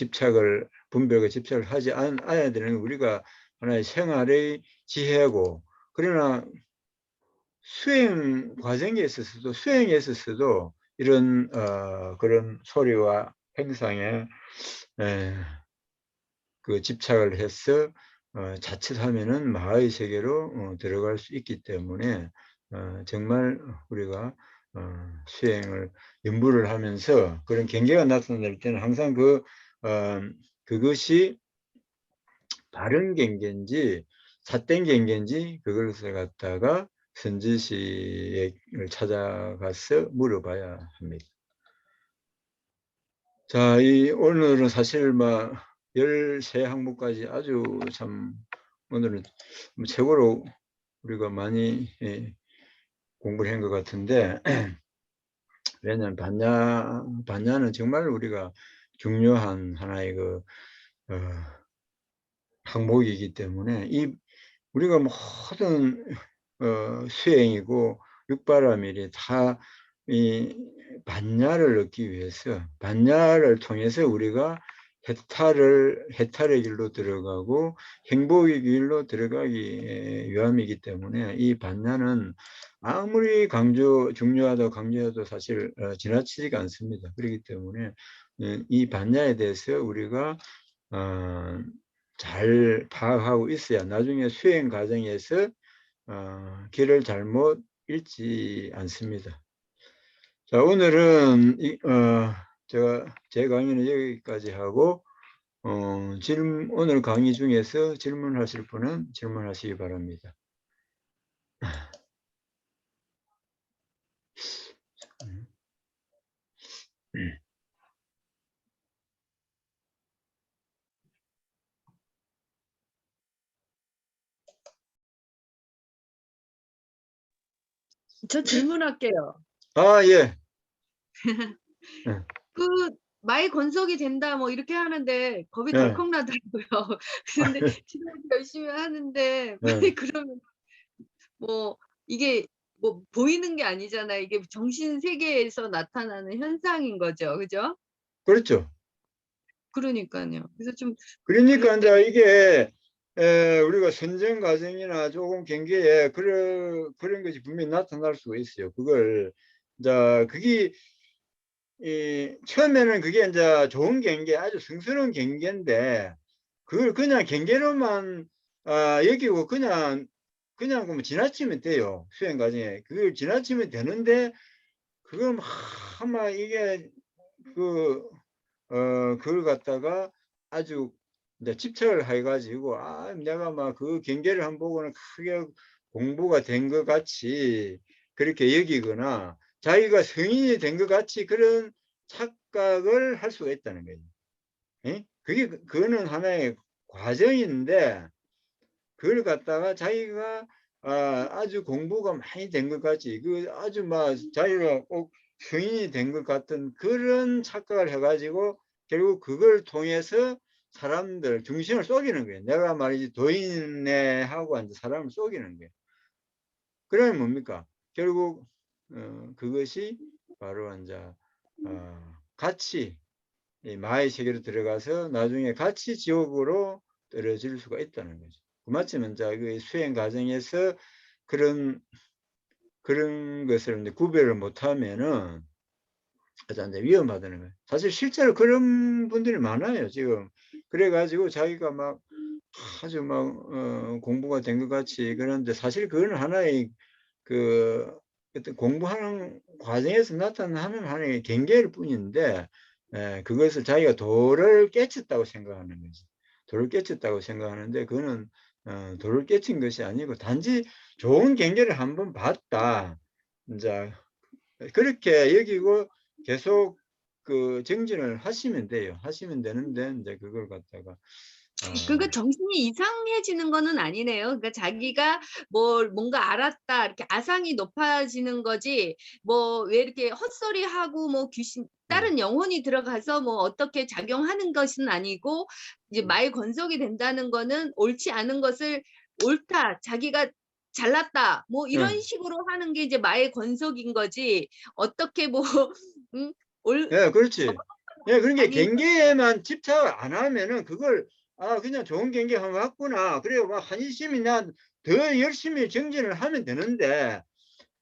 분별과 집착을 하지 않아야 되는 우리가 하나의 생활의 지혜고, 그러나 수행에 있어서도 이런 그런 소리와 행상에 그 집착을 해서 자칫하면은 마의 세계로 들어갈 수 있기 때문에 정말 우리가 수행을 연부를 하면서 그런 경계가 나타날 때는 항상 그것이 바른 경계인지 삿된 경계인지 그것을 갖다가 선지식을 찾아가서 물어봐야 합니다. 자, 오늘은 사실 막 13항목까지 아주 참 오늘은 최고로 우리가 많이 공부를 한 것 같은데, 왜냐하면 반야는 정말 우리가 중요한 하나의 항목이기 때문에 우리가 모든 수행이고 육바라밀이 다 이 반야를 얻기 위해서, 반야를 통해서 우리가 해탈의 길로 들어가고 행복의 길로 들어가기 위함이기 때문에 이 반야는 아무리 중요하다고 강조해도 사실 지나치지가 않습니다. 그렇기 때문에 이 반야에 대해서 우리가 잘 파악하고 있어야 나중에 수행 과정에서 길을 잘못 잃지 않습니다. 자, 오늘은 제 강의는 여기까지 하고 오늘 강의 중에서 질문하실 분은 질문하시기 바랍니다. 저 질문할게요. 예. 그 마이 건석이 된다 뭐 이렇게 하는데 겁이 예. 덜컥 나더라고요. 근데 지금 열심히 하는데 예. 그러면 뭐 이게 뭐 보이는 게 아니잖아요. 이게 정신 세계에서 나타나는 현상인 거죠. 그죠? 그렇죠. 그러니까요. 그래서 좀 그러니까 그럴 때 이제 이게 우리가 선정 과정이나 조금 경계에 그런 것이 분명히 나타날 수가 있어요. 그걸 이제 그게 처음에는 그게 이제 좋은 경계, 아주 성스러운 경계인데 그걸 그냥 경계로만 여기고 그냥 뭐 지나치면 돼요. 수행 과정에 그걸 지나치면 되는데, 그걸 막 이게 그걸 갖다가 아주 이제 집착을 해가지고 내가 막 그 경계를 한 보고는 크게 공부가 된 것 같이 그렇게 여기거나 자기가 성인이 된 것 같이 그런 착각을 할 수가 있다는 거예요. 예? 그거는 하나의 과정인데, 그걸 갖다가 자기가 아주 공부가 많이 된 것 같이 아주 막 자기가 꼭 성인이 된 것 같은 그런 착각을 해가지고 결국 그걸 통해서 사람들 중심을 속이는 거예요. 내가 말이지 도인네 하고 앉아 사람을 속이는 거예요. 그러면 뭡니까? 결국 그것이 바로 이제 같이 이 마의 세계로 들어가서 나중에 같이 지옥으로 떨어질 수가 있다는 거죠. 마침 이제 그 수행 과정에서 그런 것을 이제 구별을 못하면은 이제 위험하다는 거예요. 사실 실제로 그런 분들이 많아요, 지금. 그래가지고 자기가 막 아주 막 공부가 된 것 같이 그런데 사실 그건 하나의 그 어떤 공부하는 과정에서 나타나는 하나의 경계일 뿐인데 그것을 자기가 도를 깨쳤다고 생각하는 거지. 도를 깨쳤다고 생각하는데 그거는 도를 깨친 것이 아니고 단지 좋은 경계를 한번 봤다. 이제 그렇게 여기고 계속 그 정진을 하시면 돼요. 하시면 되는데 이제 그걸 갖다가 그러니까 정신이 이상해지는 거는 아니네요. 그러니까 자기가 뭘 뭔가 알았다 이렇게 아상이 높아지는 거지 뭐 왜 이렇게 헛소리하고 뭐 귀신 다른 영혼이 들어가서 뭐 어떻게 작용하는 것은 아니고 이제 마의 권속이 된다는 거는 옳지 않은 것을 옳다, 자기가 잘났다 뭐 이런 식으로 하는 게 이제 마의 권속인 거지 어떻게 뭐 올 예, 그렇지. 예, 그런 게 아니 경계에만 집착을 안 하면은 그걸 그냥 좋은 경계 한번 왔구나. 그래요. 막 한심히 난 더 열심히 정진을 하면 되는데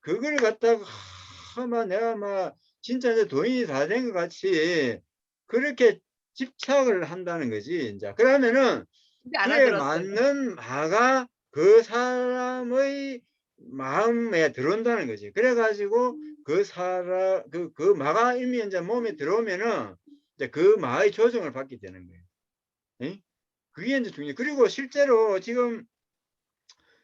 그걸 갖다가 막 내가 막 진짜 이제 도인이 다 된 것 같이 그렇게 집착을 한다는 거지. 이제 그러면은 이제 그에 알아들었어요. 맞는 마가 그 사람의 마음에 들어온다는 거지. 그래가지고 그 사람 그 마가 이미 이제 몸에 들어오면은 이제 그 마의 조정을 받게 되는 거예요. 예? 그게 이제 중요해. 그리고 실제로 지금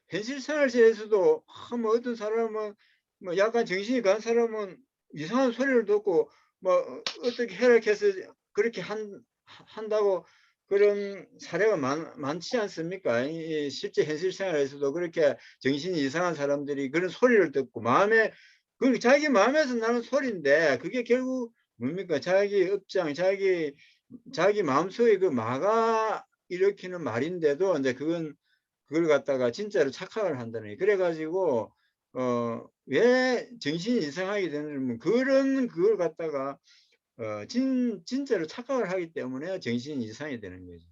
현실 생활에서도 뭐 어떤 사람은 뭐 약간 정신이 간 사람은 이상한 소리를 듣고 뭐 어떻게 해석해서 그렇게 한다고 그런 사례가 많지 않습니까? 실제 현실 생활에서도 그렇게 정신이 이상한 사람들이 그런 소리를 듣고 마음에 그 자기 마음에서 나는 소리인데 그게 결국 뭡니까? 자기 업장, 자기 마음속에 그 마가 일으키는 말인데도 이제 그걸 갖다가 진짜로 착각을 한다는 거예요. 그래가지고 왜 정신이 이상하게 되냐면 그런 그걸 갖다가 진짜로 착각을 하기 때문에 정신이 이상이 되는 거죠.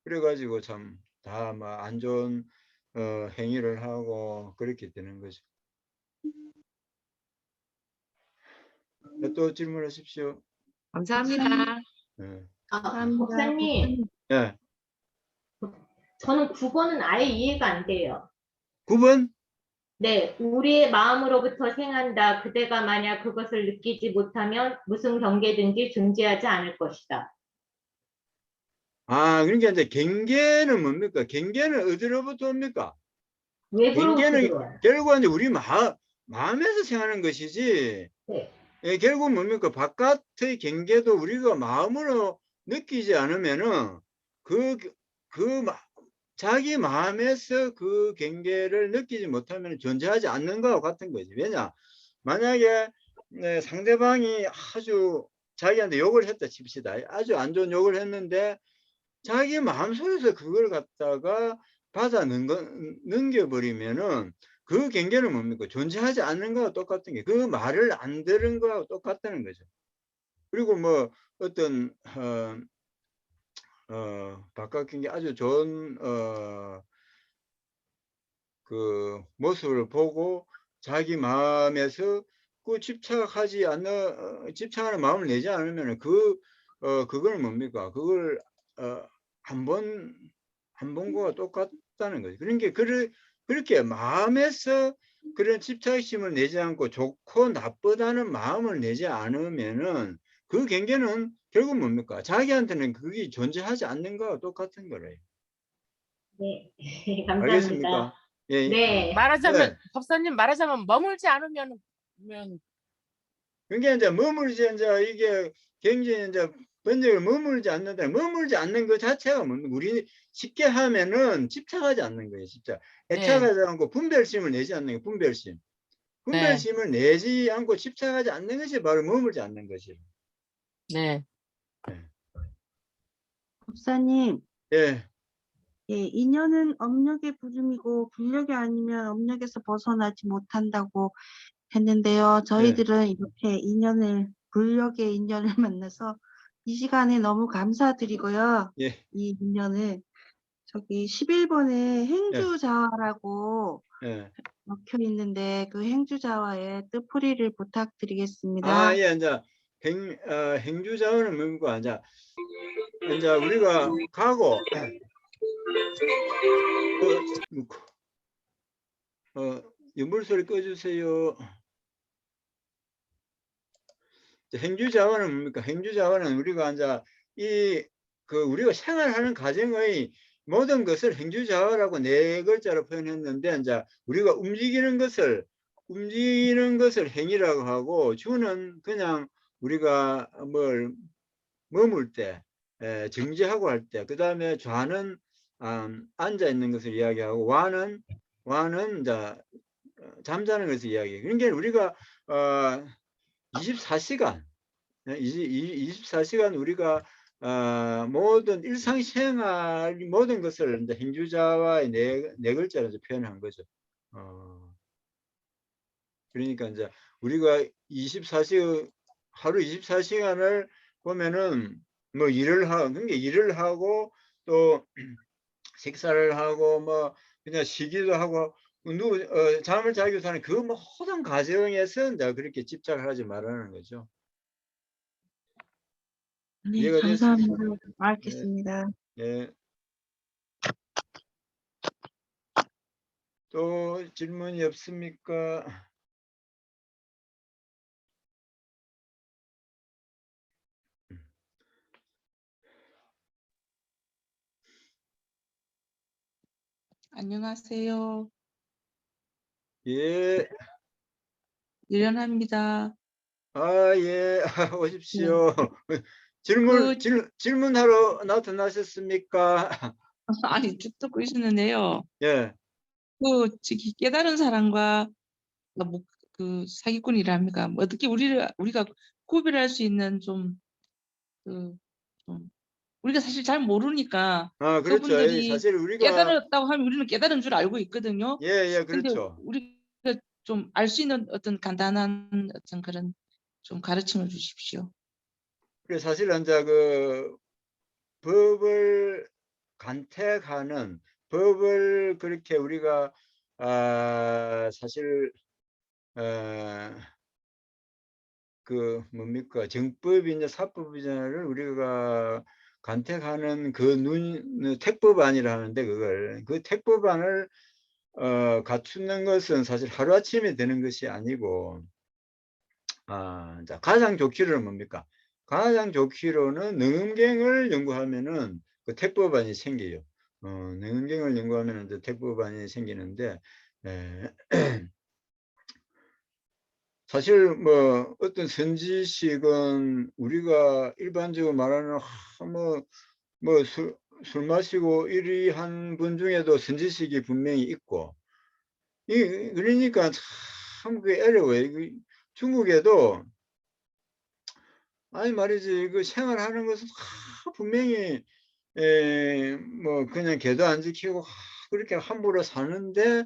그래가지고 참 다 막 안 좋은 행위를 하고 그렇게 되는 거죠. 또 질문하십시오. 감사합니다. 네. 목사님, 네. 저는 9번은 아예 이해가 안 돼요. 9번? 네, 우리의 마음으로부터 생한다. 그대가 만약 그것을 느끼지 못하면 무슨 경계든지 존재하지 않을 것이다. 그러니까 이제 경계는 뭡니까? 경계는 어디로부터 옵니까? 외부로부터 경계는 들어와요. 결국은 이제 우리 마음에서 생하는 것이지, 네, 결국 뭡니까? 바깥의 경계도 우리가 마음으로 느끼지 않으면은 자기 마음에서 그 경계를 느끼지 못하면 존재하지 않는 것과 같은 거지. 왜냐? 만약에 상대방이 아주 자기한테 욕을 했다 칩시다. 아주 안 좋은 욕을 했는데 자기 마음속에서 그걸 갖다가 받아 넘겨버리면은 그 경계는 뭡니까? 존재하지 않는 거와 똑같은 게 그 말을 안 들은 거하고 똑같다는 거죠. 그리고 뭐 어떤 바깥 경계 아주 좋은 그 모습을 보고 자기 마음에서 그 집착하는 마음을 내지 않으면 그걸 뭡니까? 그걸 한 번과 똑같다는 거죠. 그러니까 그렇게 마음에서 그런 집착심을 내지 않고 좋고 나쁘다는 마음을 내지 않으면은 그 경계는 결국 뭡니까? 자기한테는 그게 존재하지 않는 거와 똑같은 거래요. 네, 감사합니다. 알겠습니까? 예, 네, 말하자면 네. 법사님 말하자면 머물지 않으면 그러니까 이제 머물지 이제 이게 굉장히 이제 번역을 머물지 않는다. 머물지 않는 것 자체가 뭡니까? 우리 쉽게 하면은 집착하지 않는 거예요. 진짜 네, 애착하지 않고 분별심을 내지 않는 게 분별심. 네. 분별심을 내지 않고 집착하지 않는 것이 바로 머물지 않는 것이에요. 네. 예. 법사님, 예. 예, 인연은 업력의 부름이고 불력이 아니면 업력에서 벗어나지 못한다고 했는데요. 저희들은 이렇게 불력의 인연을 만나서 이 시간에 너무 감사드리고요. 예, 이 인연을 저기 11번에 예, 행주자화라고 예. 적혀 있는데 그 행주자화의 뜻풀이를 부탁드리겠습니다. 아, 예, 이제 행주자원은 뭡니까? 이제 우리가 가고 연불 소리 꺼주세요. 행주자원은 뭡니까? 행주자원은 우리가 이제 우리가 생활하는 가정의 모든 것을 행주자원이라고 4글자로 표현했는데, 이제 우리가 움직이는 것을 행이라고 하고, 주는 그냥 우리가 뭘 머물 때, 정지하고 할 때, 그 다음에 좌는 앉아 있는 것을 이야기하고, 와는 이제 잠자는 것을 이야기해요. 그러니까 우리가 24시간 24시간 우리가 모든 일상생활 모든 것을 이제 행주자와의 네 글자로 이제 표현한 거죠. 그러니까 이제 우리가 24시간 하루 24시간을 보면은 뭐 그러니까 일을 하고 또 식사를 하고 뭐 그냥 쉬기도 하고 잠을 자기도 하는 그 모든 과정에서 이제 그렇게 집착을 하지 말라는 거죠. 네, 이해가 됐습니까? 감사합니다. 알겠습니다. 예. 또 질문이 없습니까? 안녕하세요. 예. 유련합니다. 예. 오십시오. 그, 질문하러 나타나셨습니까? 아니, 쭉 듣고 있었는데요. 예. 저기 깨달은 사람과 뭐, 사기꾼이랍니까? 뭐 어떻게 우리가 구별할 수 있는 좀, 우리가 사실 잘 모르니까 그렇죠. 그분들이 사실 우리가 깨달았다고 하면 우리는 깨달은 줄 알고 있거든요. 예, 근데 그렇죠. 우리가 좀 알 수 있는 어떤 간단한 어떤 그런 좀 가르침을 주십시오. 그래 사실은 이제 법을 간택하는 법을 그렇게 우리가 사실 뭡니까 정법이냐 사법이냐를 우리가 간택하는 택법안이라 하는데 그 택법안을 갖추는 것은 사실 하루아침에 되는 것이 아니고 자, 가장 좋기로는 뭡니까? 가장 좋기로는 능음경을 연구하면은 그 택법안이 생겨요. 능음경을 연구하면 이제 택법안이 생기는데 사실 뭐 어떤 선지식은 우리가 일반적으로 말하는 술 마시고 이리 한 분 중에도 선지식이 분명히 있고 그러니까 참 그게 어려워요. 중국에도 아니 말이지 그 생활하는 것은 분명히 뭐 그냥 개도 안 지키고 그렇게 함부로 사는데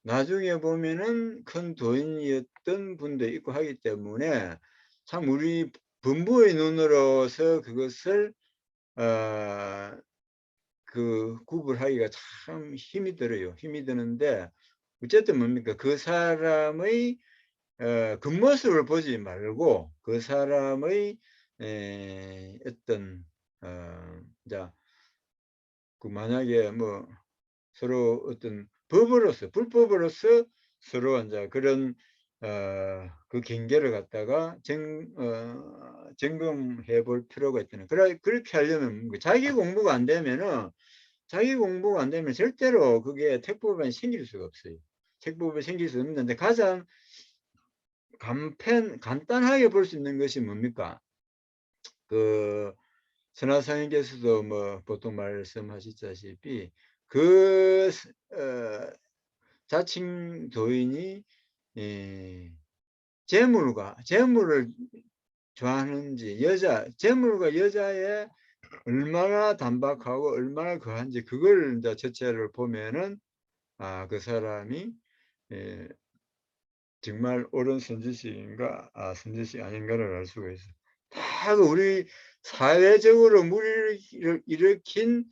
나중에 보면은 큰 도인이었던 분도 있고 하기 때문에 참 우리 범부의 눈으로서 그것을 구분하기가 참 힘이 들어요. 힘이 드는데 어쨌든 뭡니까 그 사람의 겉모습을 보지 말고 그 사람의 어떤 자 만약에 뭐 서로 어떤 불법으로서 서로 이제 그런 그 경계를 갖다가 점검해 볼 필요가 있다는. 그렇게 하려면 자기 공부가 안 되면은 절대로 그게 택법안이 생길 수가 없어요. 택법이 생길 수 없는데 가장 간단하게 볼 수 있는 것이 뭡니까? 선화상인께서도 뭐 보통 말씀하시다시피 자칭 도인이 재물을 좋아하는지 재물과 여자의 얼마나 단박하고 얼마나 거한지 그걸 이제 전체를 보면은 그 사람이 정말 옳은 선지식인가 선지식 아닌가를 알 수가 있어요. 다 우리 사회적으로 무리를 일으킨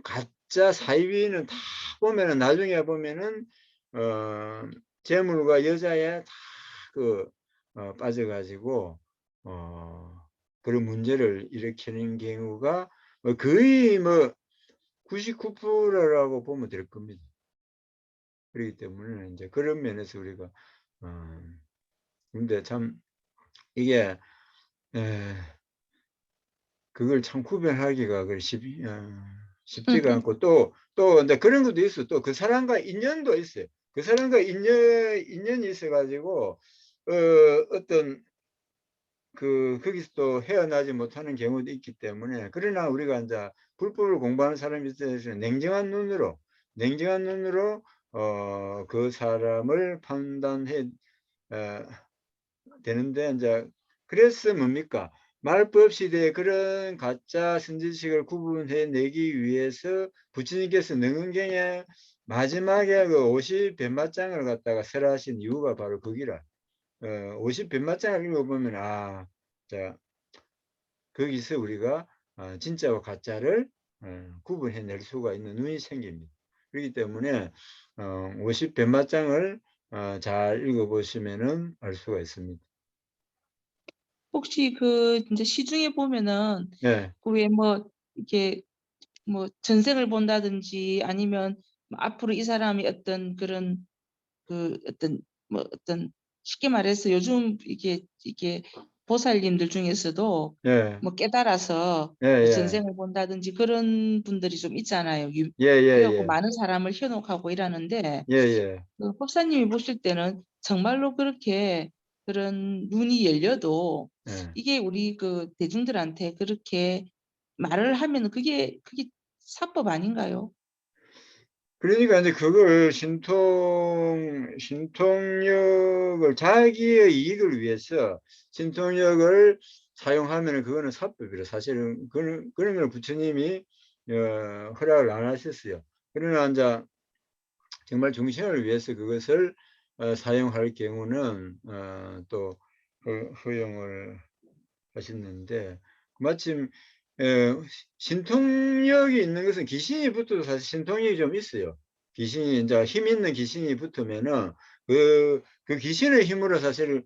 가짜 사이비는 다 보면은 나중에 보면은 재물과 여자에 다 빠져가지고 그런 문제를 일으키는 경우가 거의 99%라고 보면 될 겁니다. 그렇기 때문에 이제 그런 면에서 우리가 근데 참 이게 그걸 참 구별하기가 쉽지가 않고 또 이제 그런 것도 있어. 또 그 사람과 인연도 있어요. 그 사람과 인연이 있어가지고 어떤 거기서 또 헤어나지 못하는 경우도 있기 때문에 그러나 우리가 이제 불법을 공부하는 사람이 있어서 냉정한 눈으로 그 사람을 판단해 되는데 이제 그래서 뭡니까? 말법 시대에 그런 가짜 선지식을 구분해 내기 위해서 부처님께서 능은경에 마지막에 그 50변마장을 갖다가 설하신 이유가 바로 거기라. 50변마장을 읽어보면 자 거기서 우리가 진짜와 가짜를 구분해낼 수가 있는 눈이 생깁니다. 그렇기 때문에 50변마장을 잘 읽어보시면은 알 수가 있습니다. 혹시 이제 시중에 보면은 네, 왜 이렇게 전생을 본다든지 아니면 앞으로 이 사람이 어떤 그런 어떤 쉽게 말해서 요즘 이게 보살님들 중에서도 네, 깨달아서 예, 전생을 본다든지 그런 분들이 좀 있잖아요. 예, 그래갖고 예, 많은 사람을 현혹하고 이러는데 예, 예. 법사님이 보실 때는 정말로 그렇게 그런 눈이 열려도 예. 이게 우리 대중들한테 그렇게 말을 하면 그게 사법 아닌가요? 그러니까 이제 그걸 신통력을 자기의 이익을 위해서 신통력을 사용하면 그거는 사법이라 사실은 그런 걸 부처님이 허락을 안 하셨어요. 그러나 이제 정말 중생을 위해서 그것을 사용할 경우는 또 허용을 하셨는데 마침 신통력이 있는 것은 귀신이 붙어도 사실 신통력이 좀 있어요. 귀신이 이제 힘 있는 귀신이 붙으면은 그 귀신의 힘으로 사실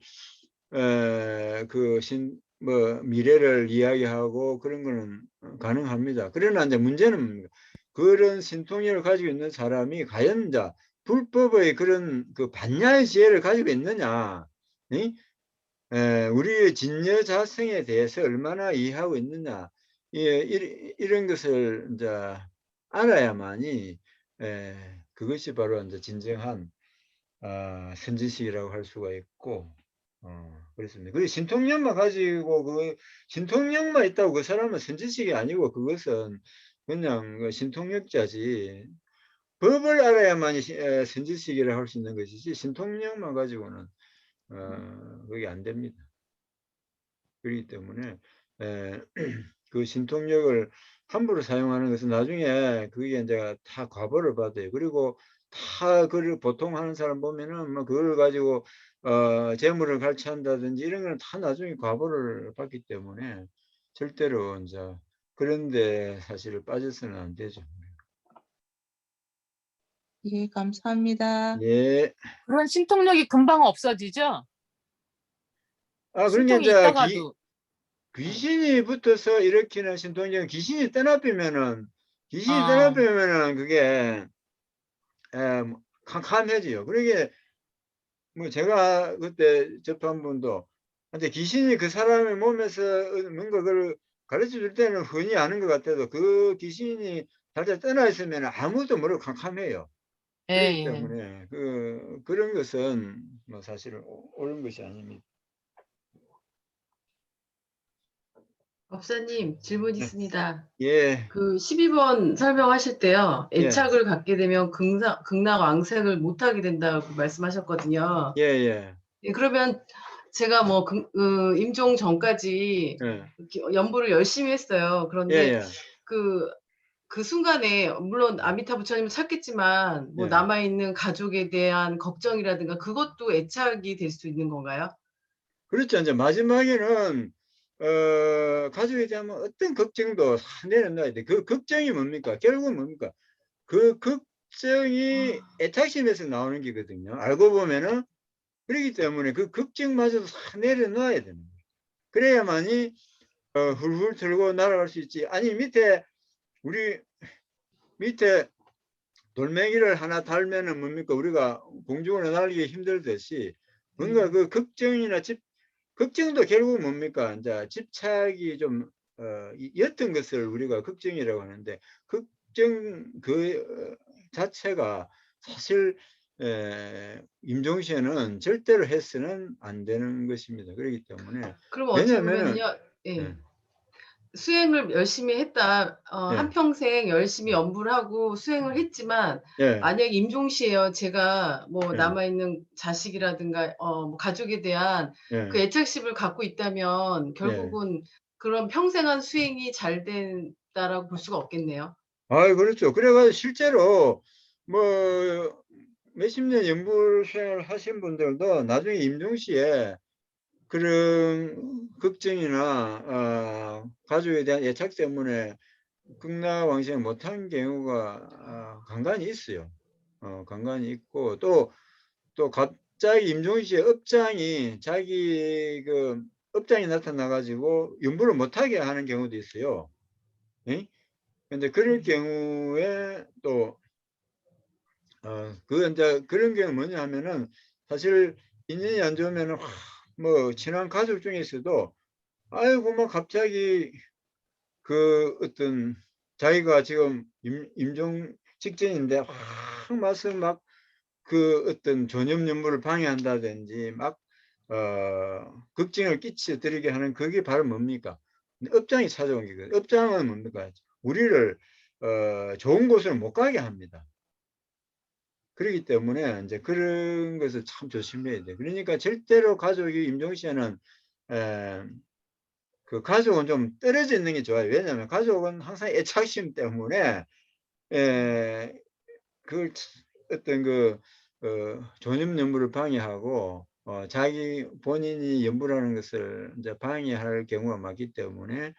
미래를 이야기하고 그런 거는 가능합니다. 그러나 이제 문제는 그런 신통력을 가지고 있는 사람이 과연 이제 불법의 그런 반야의 지혜를 가지고 있느냐, 우리의 진여 자성에 대해서 얼마나 이해하고 있느냐, 이런 것을 이제 알아야만이 그것이 바로 이제 진정한 선지식이라고 할 수가 있고 그렇습니다. 그 신통력만 가지고 신통력만 있다고 그 사람은 선지식이 아니고 그것은 그냥 신통력자지. 법을 알아야만이 선지식이라고 할 수 있는 것이지 신통력만 가지고는 그게 안 됩니다. 그렇기 때문에 그 신통력을 함부로 사용하는 것은 나중에 그게 이제 다 과보를 받아요. 그리고 다 그걸 보통 하는 사람 보면은 그걸 가지고 재물을 갈취한다든지 이런 거는 다 나중에 과보를 받기 때문에 절대로 이제 그런데 사실 빠져서는 안 되죠. 예, 감사합니다. 예. 그런 신통력이 금방 없어지죠? 그러니까 신통이 이제 있다가도. 귀신이 붙어서 일으키는 신통력은 귀신이 떠나비면은 그게 캄캄해지요. 그러게 제가 그때 접한 분도 근데 귀신이 그 사람의 몸에서 뭔가 그걸 가르쳐 줄 때는 흔히 아는 것 같아도 그 귀신이 살짝 떠나 있으면 아무도 모르고 캄캄해요. 예, 그렇기 예. 때문에 그런 것은 사실은 옳은 것이 아닙니다. 법사님, 질문 네. 있습니다. 예, 그 12번 설명하실 때요, 예. 애착을 갖게 되면 극락왕생을 못하게 된다고 말씀하셨거든요. 예. 예, 그러면 제가 뭐 임종 전까지 예. 이렇게 연부를 열심히 했어요. 예, 그런데 예. 그 순간에 물론 아미타 부처님을 찾겠지만 뭐 예. 남아있는 가족에 대한 걱정이라든가 그것도 애착이 될 수 있는 건가요? 그렇죠. 이제 마지막에는 가족에 대한 뭐 어떤 걱정도 다 내려놔야 돼. 그 걱정이 뭡니까? 결국은 뭡니까? 그 걱정이 애착심에서 나오는 게거든요. 알고 보면은. 그렇기 때문에 그 걱정마저도 다 내려놔야 되는 거예요. 그래야만이 훌훌 털고 날아갈 수 있지. 아니 우리 밑에 돌멩이를 하나 달면은 뭡니까? 우리가 공중으로 날리기 힘들듯이 뭔가 그 걱정도 결국 뭡니까? 이제 집착이 좀 옅은 것을 우리가 걱정이라고 하는데 걱정 자체가 사실 임종시에는 절대로 해서는 안 되는 것입니다. 그렇기 때문에 그럼 어떻게 왜냐면은 보면요, 예. 예. 수행을 열심히 했다. 예. 한평생 열심히 연부를 하고 수행을 했지만 예. 만약 임종시에요. 제가 뭐 예. 남아있는 자식이라든가 뭐 가족에 대한 예. 그 애착심을 갖고 있다면 결국은 그런 평생한 수행이 잘 된다라고 볼 수가 없겠네요. 아, 그렇죠. 그래가지고 실제로 뭐 몇십 년 연불 수행을 하신 분들도 나중에 임종시에 그런 걱정이나 가족에 대한 애착 때문에 극락왕생을 못한 경우가 간간히 있어요. 간간히 있고 또 갑자기 임종시에 자기 그 업장이 나타나 가지고 연부를 못하게 하는 경우도 있어요. 예? 근데 그럴 경우에 또 이제 그런 경우는 뭐냐 하면은 사실 인연이 안 좋으면은 뭐 친한 가족 중에서도 아이고 뭐 갑자기 그 어떤 자기가 지금 임종 직전인데 확 맞서 막 그 어떤 존엄연부를 방해한다든지 막 걱정을 끼쳐드리게 하는 그게 바로 뭡니까? 업장이 찾아온 거거든요. 업장은 뭡니까? 우리를 좋은 곳으로 못 가게 합니다. 그렇기 때문에 이제 그런 것을 참 조심해야 돼요. 그러니까 절대로 가족이 임종시에는 그 가족은 좀 떨어져 있는 게 좋아요. 왜냐하면 가족은 항상 애착심 때문에 그 어떤 존엄 연부를 방해하고 자기 본인이 연부라는 것을 이제 방해할 경우가 많기 때문에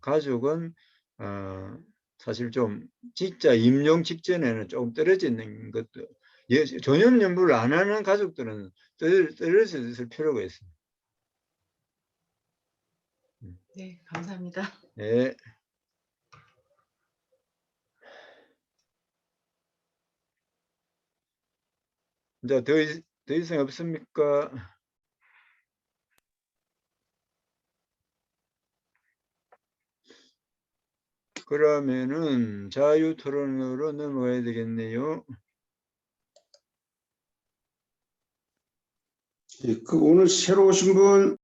가족은 사실 좀 진짜 임종 직전에는 조금 떨어져 있는 것도 존엄 연부를 안 하는 가족들은 떨어져 있을 필요가 있습니다. 네, 감사합니다. 네. 이제 더 이상 없습니까? 그러면은 자유 토론으로 넘어가야 되겠네요. 예, 오늘 새로 오신 분